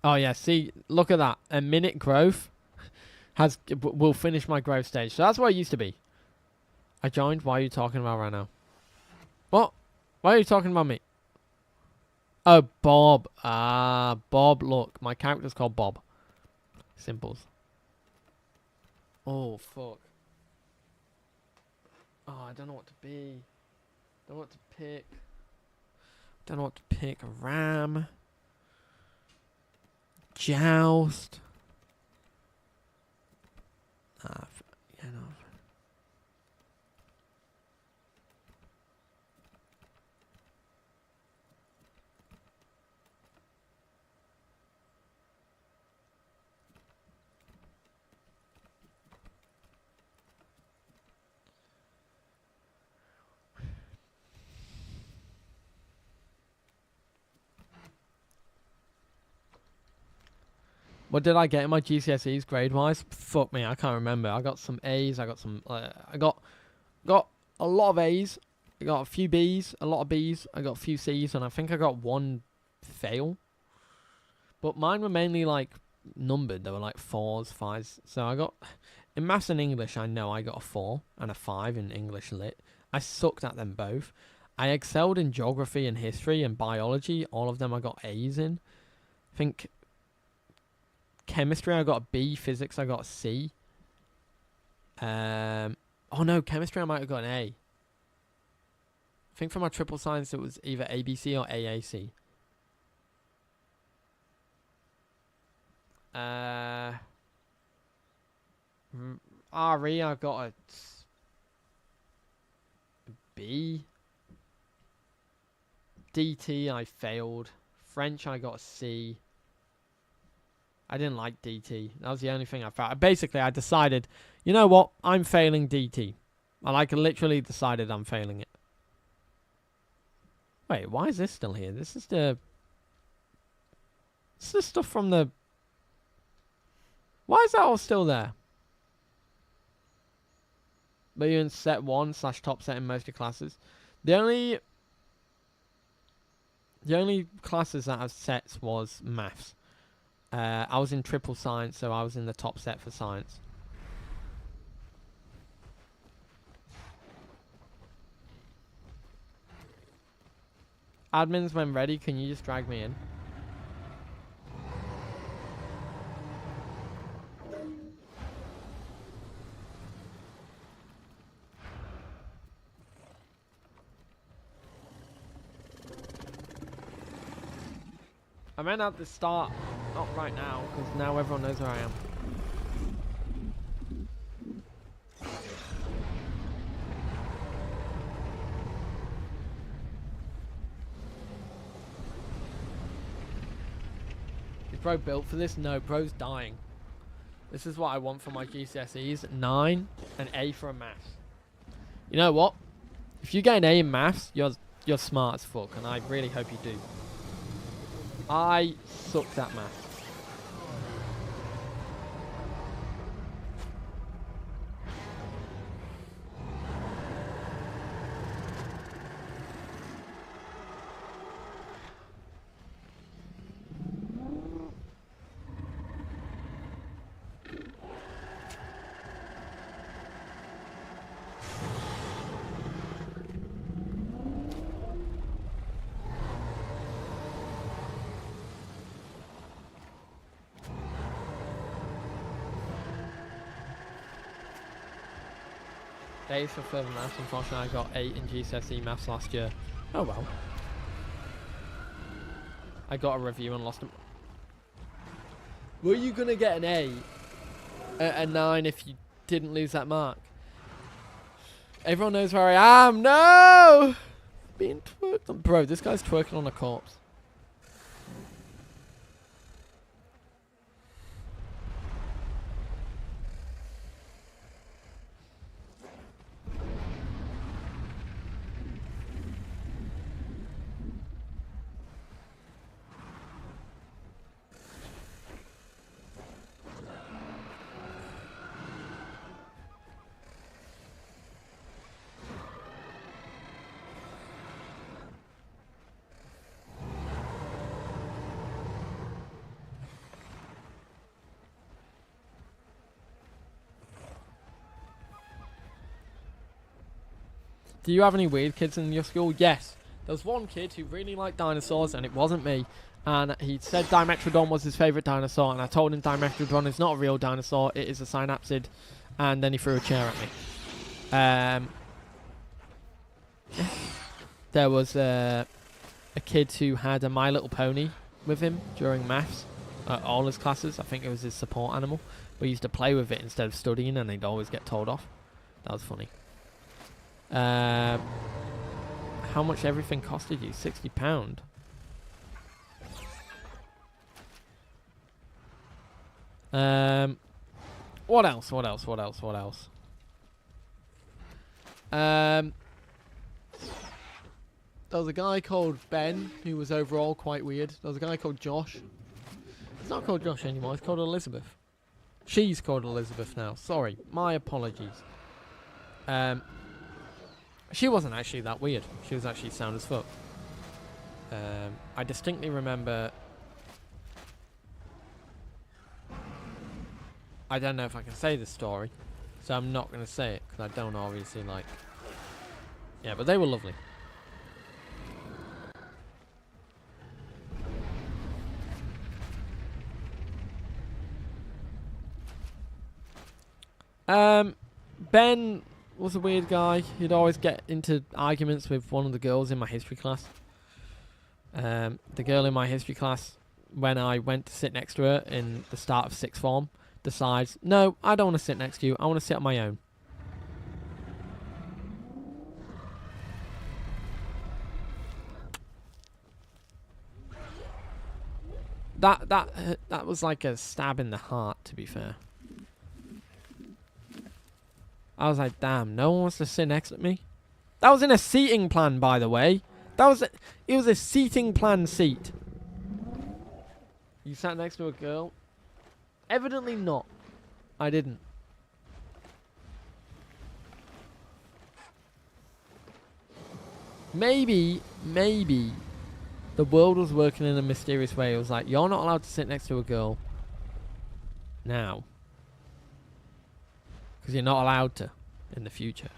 Oh yeah, see, look at that. A minute growth will finish my growth stage. So that's where it used to be. I joined. Why are you talking about right now? What? Why are you talking about me? Oh, Bob. Ah, Bob. Look, my character's called Bob. Simples. Oh, fuck. Oh, I don't know what to be. Don't know what to pick. Don't know what to pick. Ram. Joust. Yeah, no. What did I get in my GCSEs grade-wise? Fuck me, I can't remember. I got some A's. I got some. I got a lot of A's. I got a few B's, a lot of B's. I got a few C's, and I think I got one fail. But mine were mainly like numbered. They were like 4s, 5s. So I got in maths and English. I know I got a 4 and a 5 in English lit. I sucked at them both. I excelled in geography and history and biology. All of them I got A's in. I think chemistry I got a B. Physics I got a C. Oh no, chemistry I might have got an A. I think for my triple science it was either ABC or AAC. RE I got a B. DT I failed. French I got a C. I didn't like DT. That was the only thing I found. Basically, I decided, you know what? I'm failing DT. I literally decided I'm failing it. Wait, why is this still here? This is the stuff from the... Why is that all still there? But you're in set 1 / top set in most of your classes. The only classes that have sets was maths. I was in triple science, so I was in the top set for science. Admins, when ready, can you just drag me in? I meant at the start, not right now, because now everyone knows where I am. Is bro built for this? No, bro's dying. This is what I want for my GCSEs. 9, an A for a maths. You know what? If you get an A in maths, you're smart as fuck, and I really hope you do. I sucked at maths. Days for further maths. Unfortunately, I got 8 in GCSE maths last year. Oh well. I got a review and lost them. Were you gonna get an A at a 9 if you didn't lose that mark? Everyone knows where I am. No! Being twerked on. Bro, this guy's twerking on a corpse. Do you have any weird kids in your school? Yes. There was one kid who really liked dinosaurs, and it wasn't me. And he said Dimetrodon was his favourite dinosaur, and I told him Dimetrodon is not a real dinosaur, it is a synapsid. And then he threw a chair at me. There was a kid who had a My Little Pony with him during maths. All his classes. I think it was his support animal. But he used to play with it instead of studying, and he'd always get told off. That was funny. How much everything costed you? £60. What else? There was a guy called Ben who was overall quite weird. There was a guy called Josh. It's not called Josh anymore. It's called Elizabeth. She's called Elizabeth now. Sorry, my apologies. She wasn't actually that weird. She was actually sound as fuck. I distinctly remember. I don't know if I can say this story, so I'm not going to say it because I don't obviously like. Yeah, but they were lovely. Ben was a weird guy. He'd always get into arguments with one of the girls in my history class. The girl in my history class, when I went to sit next to her in the start of sixth form, decides, no, I don't want to sit next to you. I want to sit on my own. That was like a stab in the heart, to be fair. I was like, damn, no one wants to sit next to me. That was in a seating plan, by the way. It was a seating plan seat. You sat next to a girl? Evidently not. I didn't. Maybe the world was working in a mysterious way. It was like, you're not allowed to sit next to a girl now. Because you're not allowed to in the future.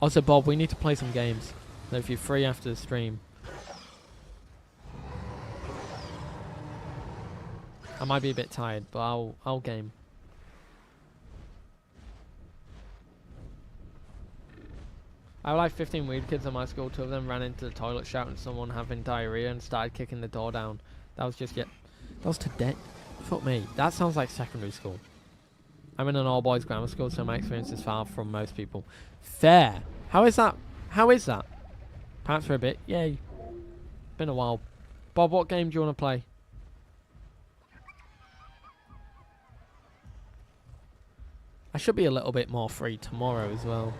Also, Bob, we need to play some games. So if you're free after the stream. I might be a bit tired, but I'll game. I had like 15 weird kids in my school. 2 of them ran into the toilet shouting someone having diarrhea and started kicking the door down. That was just that was today. Fuck me. That sounds like secondary school. I'm in an all-boys grammar school, so my experience is far from most people. Fair. How is that? Perhaps for a bit. Yay. Been a while. Bob, what game do you want to play? I should be a little bit more free tomorrow as well.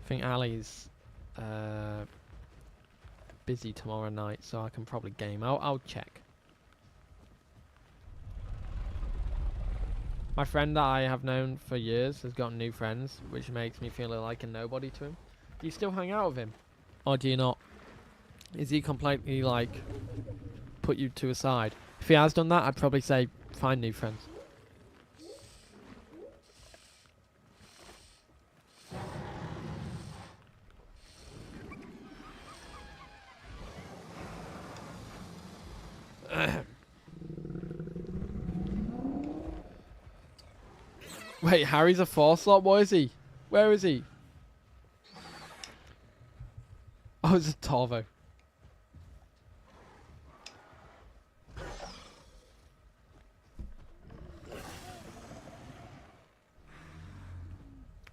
I think Ali's busy tomorrow night, so I can probably game. I'll check. My friend that I have known for years has got new friends, which makes me feel like a nobody to him. Do you still hang out with him? Or do you not? Is he completely, like, put you to a side? If he has done that, I'd probably say, find new friends. Wait, Harry's a 4-slot? What is he? Where is he? Oh, it's a Torvo.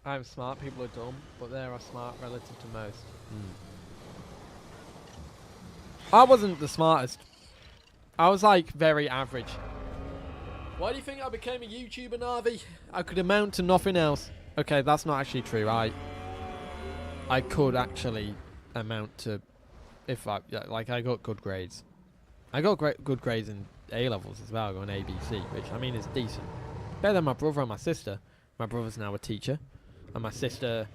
I'm smart, people are dumb, but they are smart relative to most. I wasn't the smartest. I was like very average. Why do you think I became a YouTuber, Navi? I could amount to nothing else. Okay, that's not actually true. I could actually amount to, if I got good grades. I got good grades in A levels as well. I got an ABC, which I mean is decent. Better than my brother and my sister. My brother's now a teacher, and my sister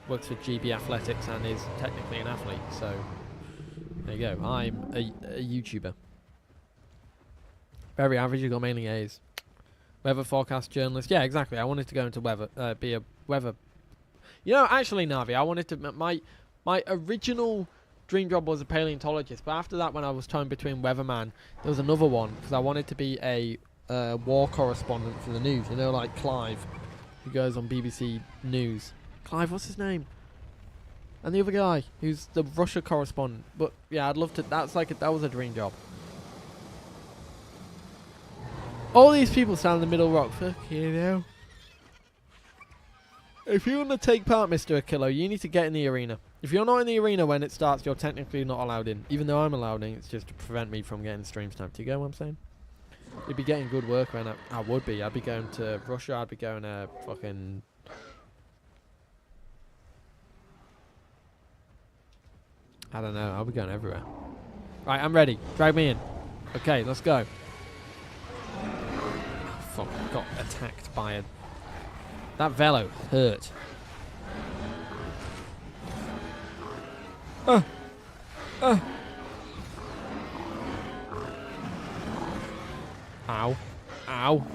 works for GB Athletics and is technically an athlete. So there you go. I'm a YouTuber. Very average, you got mainly A's. Weather forecast journalist. Yeah, exactly. I wanted to go into weather, be a weather. You know, actually, Navi, I wanted to... My original dream job was a paleontologist, but after that, when I was torn between weatherman, there was another one, because I wanted to be a war correspondent for the news. You know, like Clive, who goes on BBC News. Clive, what's his name? And the other guy, who's the Russia correspondent. But, yeah, I'd love to... That was a dream job. All these people stand in the middle rock. Fuck you know. If you want to take part, Mr. Akilo, you need to get in the arena. If you're not in the arena when it starts, you're technically not allowed in. Even though I'm allowed in, it's just to prevent me from getting stream sniped. Do you get what I'm saying? You'd be getting good work when I would be. I'd be going to Russia. I'd be going to fucking... I don't know. I'll be going everywhere. Right, I'm ready. Drag me in. Okay, let's go. Oh, fuck, I got attacked by a... That velo hurt. Ow. Ow.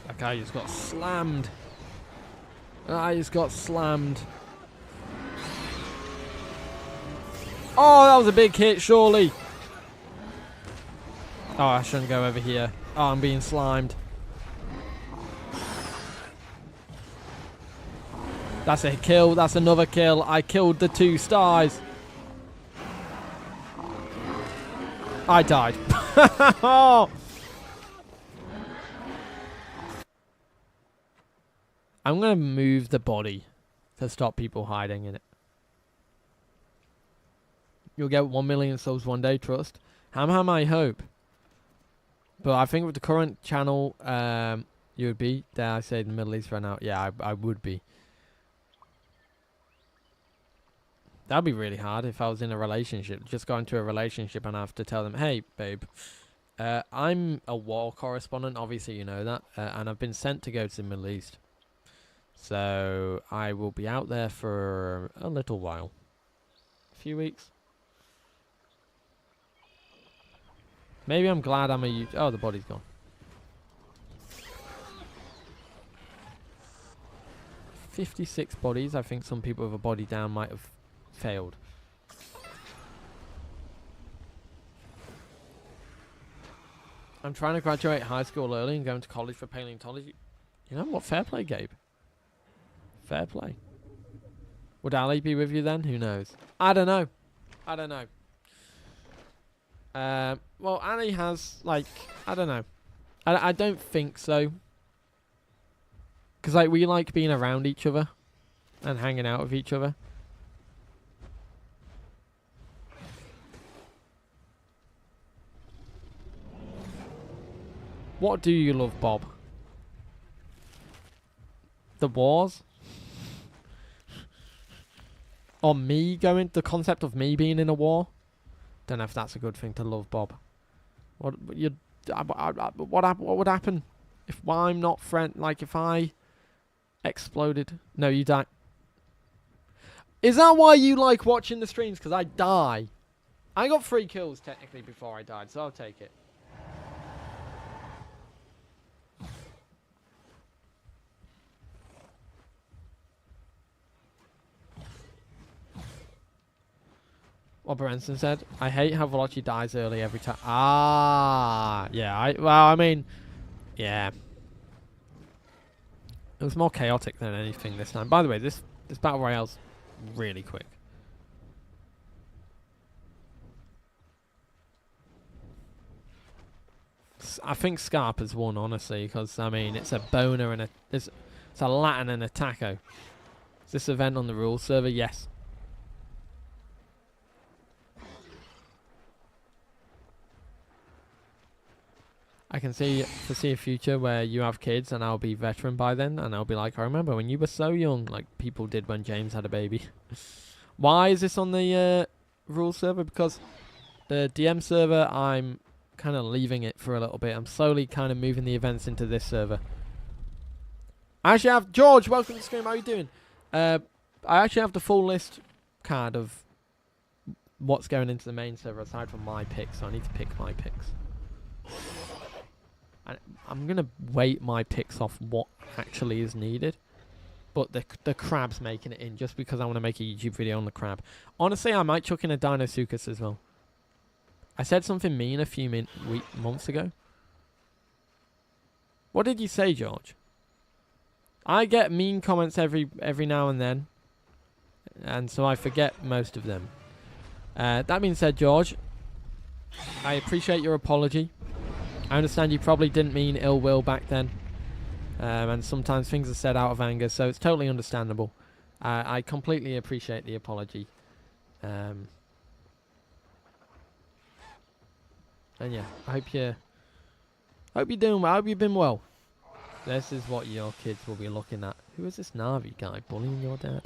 That guy just got slammed. I just got slammed. Oh, that was a big hit, surely. Oh, I shouldn't go over here. Oh, I'm being slimed. That's a kill. That's another kill. I killed the 2 stars. I died. I'm going to move the body to stop people hiding in it. You'll get 1 million subs one day, trust. Ham, I hope. But I think with the current channel, you would be. Dare I say the Middle East right now? Yeah, I would be. That'd be really hard if I was in a relationship. Just go into a relationship and I have to tell them, hey, babe, I'm a war correspondent. Obviously, you know that. And I've been sent to go to the Middle East. So I will be out there for a little while. A few weeks. Maybe I'm glad I'm a... Oh, the body's gone. 56 bodies. I think some people with a body down might have failed. I'm trying to graduate high school early and going to college for paleontology. You know what? Fair play, Gabe. Fair play. Would Ali be with you then? Who knows? I don't know. I don't know. Well, Ali has, like, I don't know. I don't think so. Because, like, we like being around each other and hanging out with each other. What do you love, Bob? The wars? Or me going, the concept of me being in a war? Don't know if that's a good thing to love, Bob. What would happen if I'm not friend? Like if I exploded? No, you die. Is that why you like watching the streams? Because I die. I got 3 kills technically before I died, so I'll take it. What Branson said. I hate how Velocci dies early every time. Ah, yeah. Well, I mean, yeah. It was more chaotic than anything this time. By the way, this battle royale's really quick. I think Scarp has won, honestly, because I mean it's a boner and it's a Latin and a taco. Is this event on the rules server? Yes. I can foresee a future where you have kids and I'll be veteran by then and I'll be like, I remember when you were so young, like people did when James had a baby. Why is this on the rules server? Because the DM server, I'm kind of leaving it for a little bit. I'm slowly kind of moving the events into this server. I actually have George, welcome to the stream. How are you doing? I actually have the full list card of what's going into the main server aside from my picks, so I need to pick my picks. And I'm going to weight my picks off what actually is needed. But the crab's making it in just because I want to make a YouTube video on the crab. Honestly, I might chuck in a Dinosaurus as well. I said something mean a few months ago. What did you say, George? I get mean comments every now and then. And so I forget most of them. That being said, George, I appreciate your apology. I understand you probably didn't mean ill will back then. And sometimes things are said out of anger, so it's totally understandable. I completely appreciate the apology. And yeah, I hope you're doing well. I hope you've been well. This is what your kids will be looking at. Who is this Navi guy bullying your dad?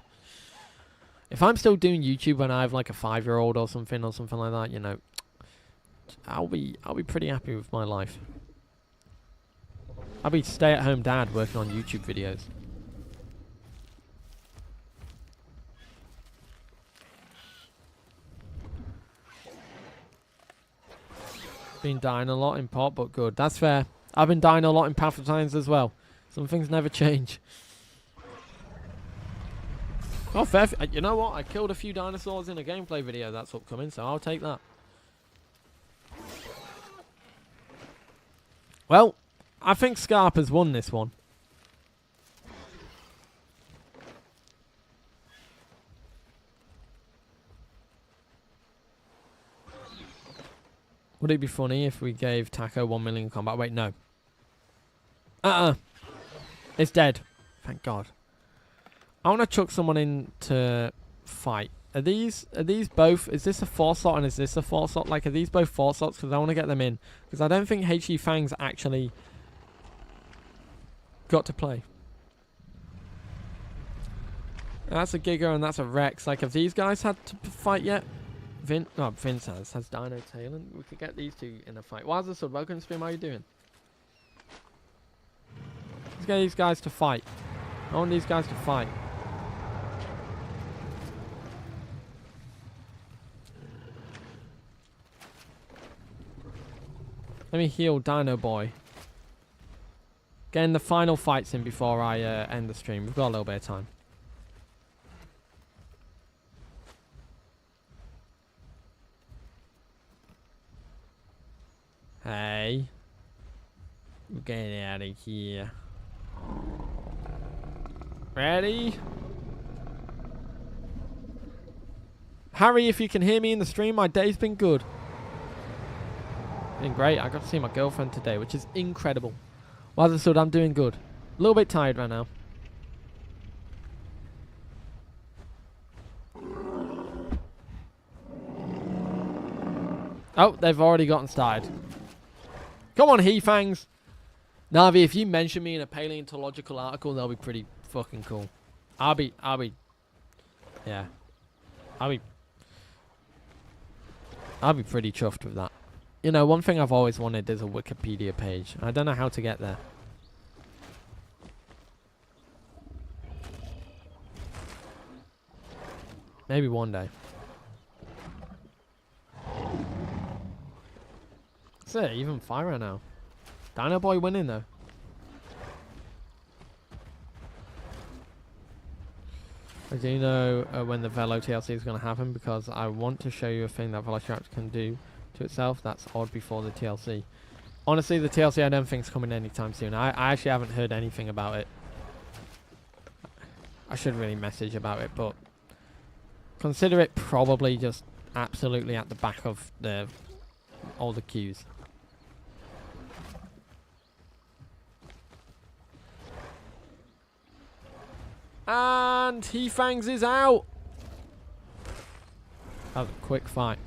If I'm still doing YouTube when I have like a 5-year-old or something like that, you know, I'll be pretty happy with my life. I'll be stay-at-home dad working on YouTube videos. Been dying a lot in pot, but good. That's fair. I've been dying a lot in Path of Titans as well. Some things never change. Oh, fair. You know what? I killed a few dinosaurs in a gameplay video that's upcoming, so I'll take that. Well, I think Scarp has won this one. Would it be funny if we gave Taco 1 million combat? Wait, no. It's dead. Thank God. I want to chuck someone in to fight. Are these both? Is this a 4-slot and is this a 4-slot? Like, are these both 4-slots? Because I want to get them in. Because I don't think HE Fangs actually got to play. That's a Giga and that's a Rex. Like, have these guys had to fight yet? Vince has Dino Tail, and we could get these two in a fight. Wazasud, welcome to stream. How are you doing? Let's get these guys to fight. I want these guys to fight. Let me heal Dino Boy. Getting the final fights in before I end the stream. We've got a little bit of time. Hey. Get out of here. Ready? Harry, if you can hear me in the stream, my day's been good. Been great. I got to see my girlfriend today, which is incredible. Wazasud, I'm doing good. A little bit tired right now. Oh, they've already gotten started. Come on, He-Fangs. Navi, if you mention me in a paleontological article, that'll be pretty fucking cool. I'll be pretty chuffed with that. You know, one thing I've always wanted is a Wikipedia page. I don't know how to get there. Maybe one day. That's it, even fire now. Dino Boy winning though. I do know when the Velo TLC is going to happen because I want to show you a thing that Velociraptor can do to itself. That's odd before the TLC. Honestly, the TLC I don't think is coming anytime soon. I actually haven't heard anything about it. I should really message about it, but consider it probably just absolutely at the back of all the queues. And He-Fangs is out. That was a quick fight.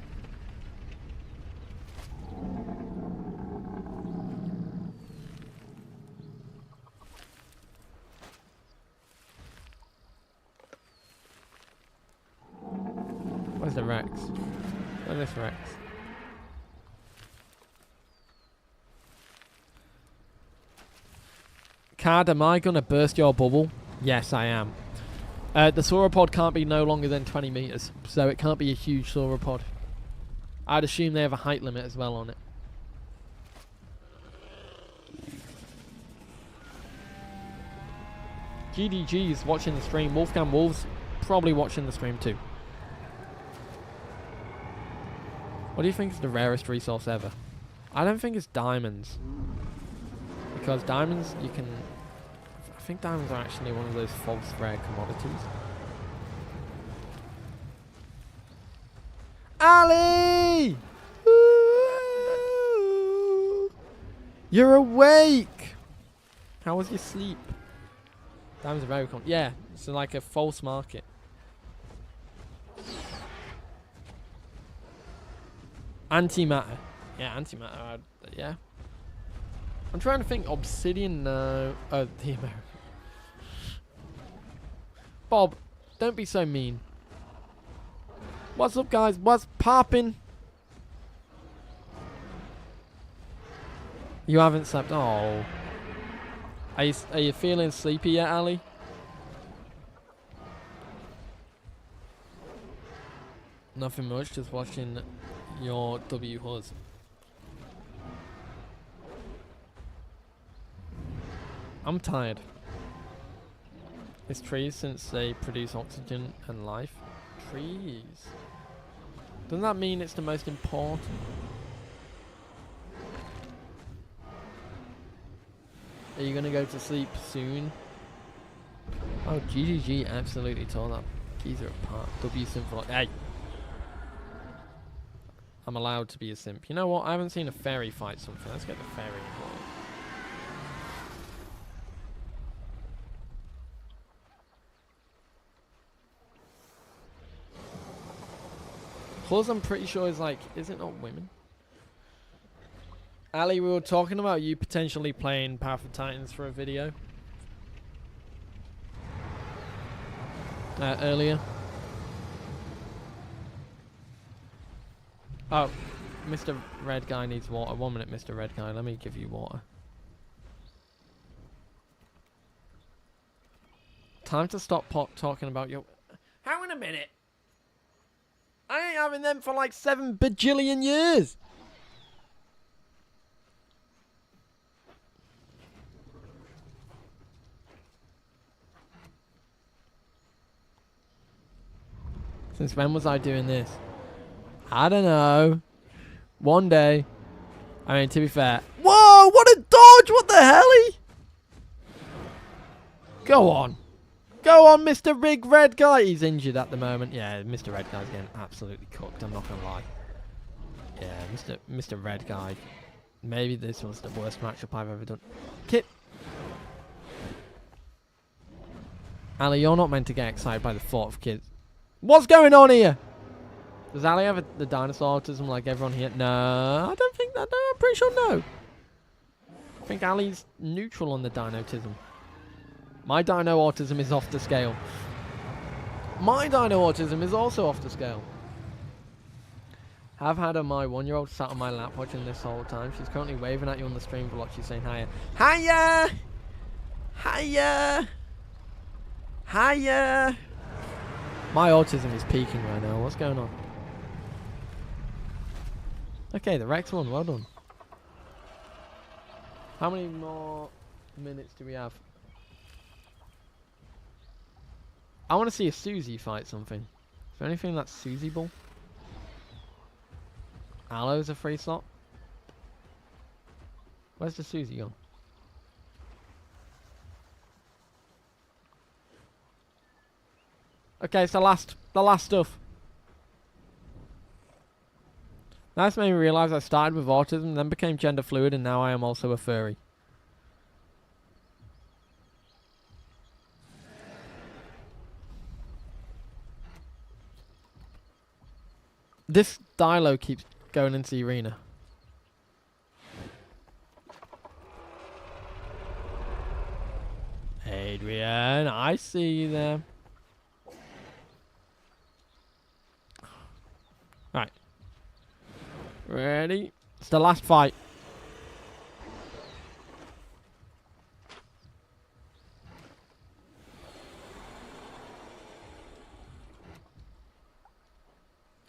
Where's the Rex? Where's this Rex? Cad, am I gonna burst your bubble? Yes, I am. The sauropod can't be no longer than 20 meters, so it can't be a huge sauropod. I'd assume they have a height limit as well on it. GDG's watching the stream. Wolfgang Wolves probably watching the stream too. What do you think is the rarest resource ever? I don't think it's diamonds. Because diamonds, you can... I think diamonds are actually one of those false rare commodities. Ali! Ooh! You're awake! How was your sleep? Diamonds are very common. Yeah, it's like a false market. Antimatter. Yeah, antimatter. Yeah. I'm trying to think. Obsidian, no. Oh, the American. Bob, don't be so mean. What's up, guys? What's poppin'? You haven't slept. Oh. Are you feeling sleepy yet, Ali? Nothing much, just watching your W Huz. I'm tired. It's trees since they produce oxygen and life. Trees. Doesn't that mean it's the most important? Are you gonna go to sleep soon? Oh, GGG absolutely tore that geezer apart. W simp for hey! I'm allowed to be a simp. You know what? I haven't seen a fairy fight something. Let's get the fairy involved. Plus, I'm pretty sure it's like, is it not women? Ali, we were talking about you potentially playing Path of Titans for a video earlier. Oh, Mr. Red Guy needs water. 1 minute, Mr. Red Guy. Let me give you water. Time to stop talking about your... Hang on a minute. I ain't having them for like 7 bajillion years. Since when was I doing this? I don't know. One day. I mean, to be fair. Whoa! What a dodge! What the hell? Go on. Go on, Mr. Big Red Guy. He's injured at the moment. Yeah, Mr. Red Guy's getting absolutely cooked. I'm not going to lie. Yeah, Mr. Red Guy. Maybe this was the worst matchup I've ever done. Kit. Ali, you're not meant to get excited by the thought of kids. What's going on here? Does Ali have the dinosaur autism like everyone here? No, I don't think that. No, I'm pretty sure no. I think Ali's neutral on the dinotism. My dino autism is off the scale. My dino autism is also off the scale. I've had my 1-year-old sat on my lap watching this whole time. She's currently waving at you on the stream, Velocci, saying hiya. Hiya! Hiya! Hiya! My autism is peaking right now. What's going on? Okay, the Rex won. Well done. How many more minutes do we have? I want to see a Susie fight something. Is there anything that's Susie-able? Aloe's a free slot. Where's the Susie gone? Okay, it's the last stuff. That's made me realise I started with autism, then became gender fluid, and now I am also a furry. This Dilo keeps going into the arena. Adrian, I see you there. Right. Ready? It's the last fight.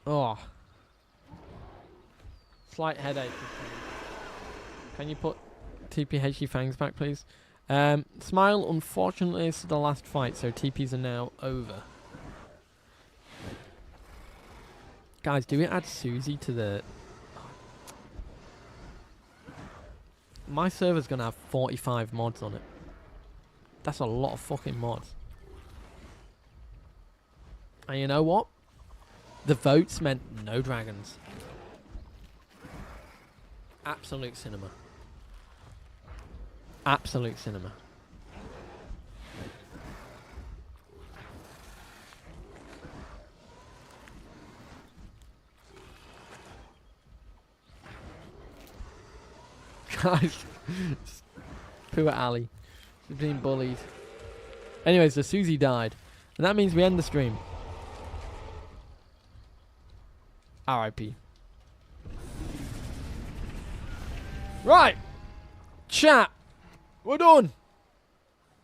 Oh. slight headache. Can you put TPHE fangs back, please? Smile, unfortunately, is the last fight, so TPs are now over. Guys, do we add Susie to the... My server's going to have 45 mods on it. That's a lot of fucking mods. And you know what? The votes meant no dragons. Absolute cinema. Absolute cinema. Guys, poor Ali. She's being bullied. Anyways, so Susie died. And that means we end the stream. R.I.P. Right. Chat. We're done.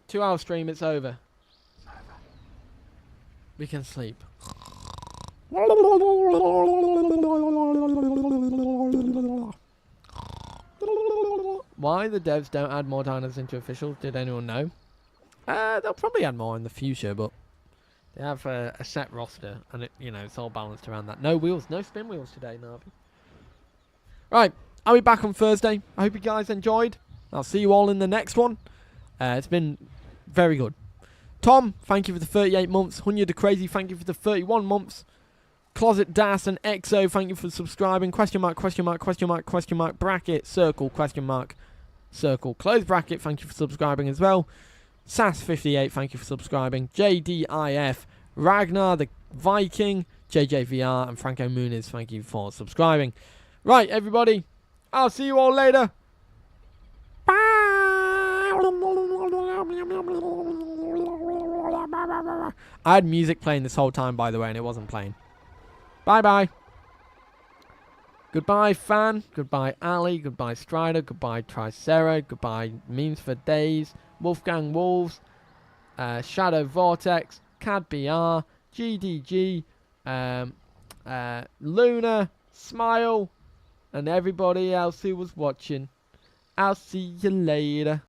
2-hour stream, it's over. We can sleep. Why the devs don't add more dinos into officials? Did anyone know? They'll probably add more in the future, but they have a set roster, and it, you know, it's all balanced around that. No wheels, no spin wheels today, Navi. Right, I'll be back on Thursday. I hope you guys enjoyed. I'll see you all in the next one. It's been very good. Tom, thank you for the 38 months. Hunya the Crazy, thank you for the 31 months. Closet Das and EXO, thank you for subscribing. Question mark, question mark, question mark, question mark, bracket, circle, question mark, circle, close bracket, thank you for subscribing as well. Sass58, thank you for subscribing. JDIF, Ragnar the Viking, JJVR, and Franco Muniz, thank you for subscribing. Right, everybody, I'll see you all later. Bye. I had music playing this whole time, by the way, and it wasn't playing. Bye-bye. Goodbye, Fan. Goodbye, Ali. Goodbye, Strider. Goodbye, Tricera. Goodbye, Memes for Days. Wolfgang Wolves. Shadow Vortex. Cad BR. GDG. Luna. Smile. And everybody else who was watching. I'll see you later.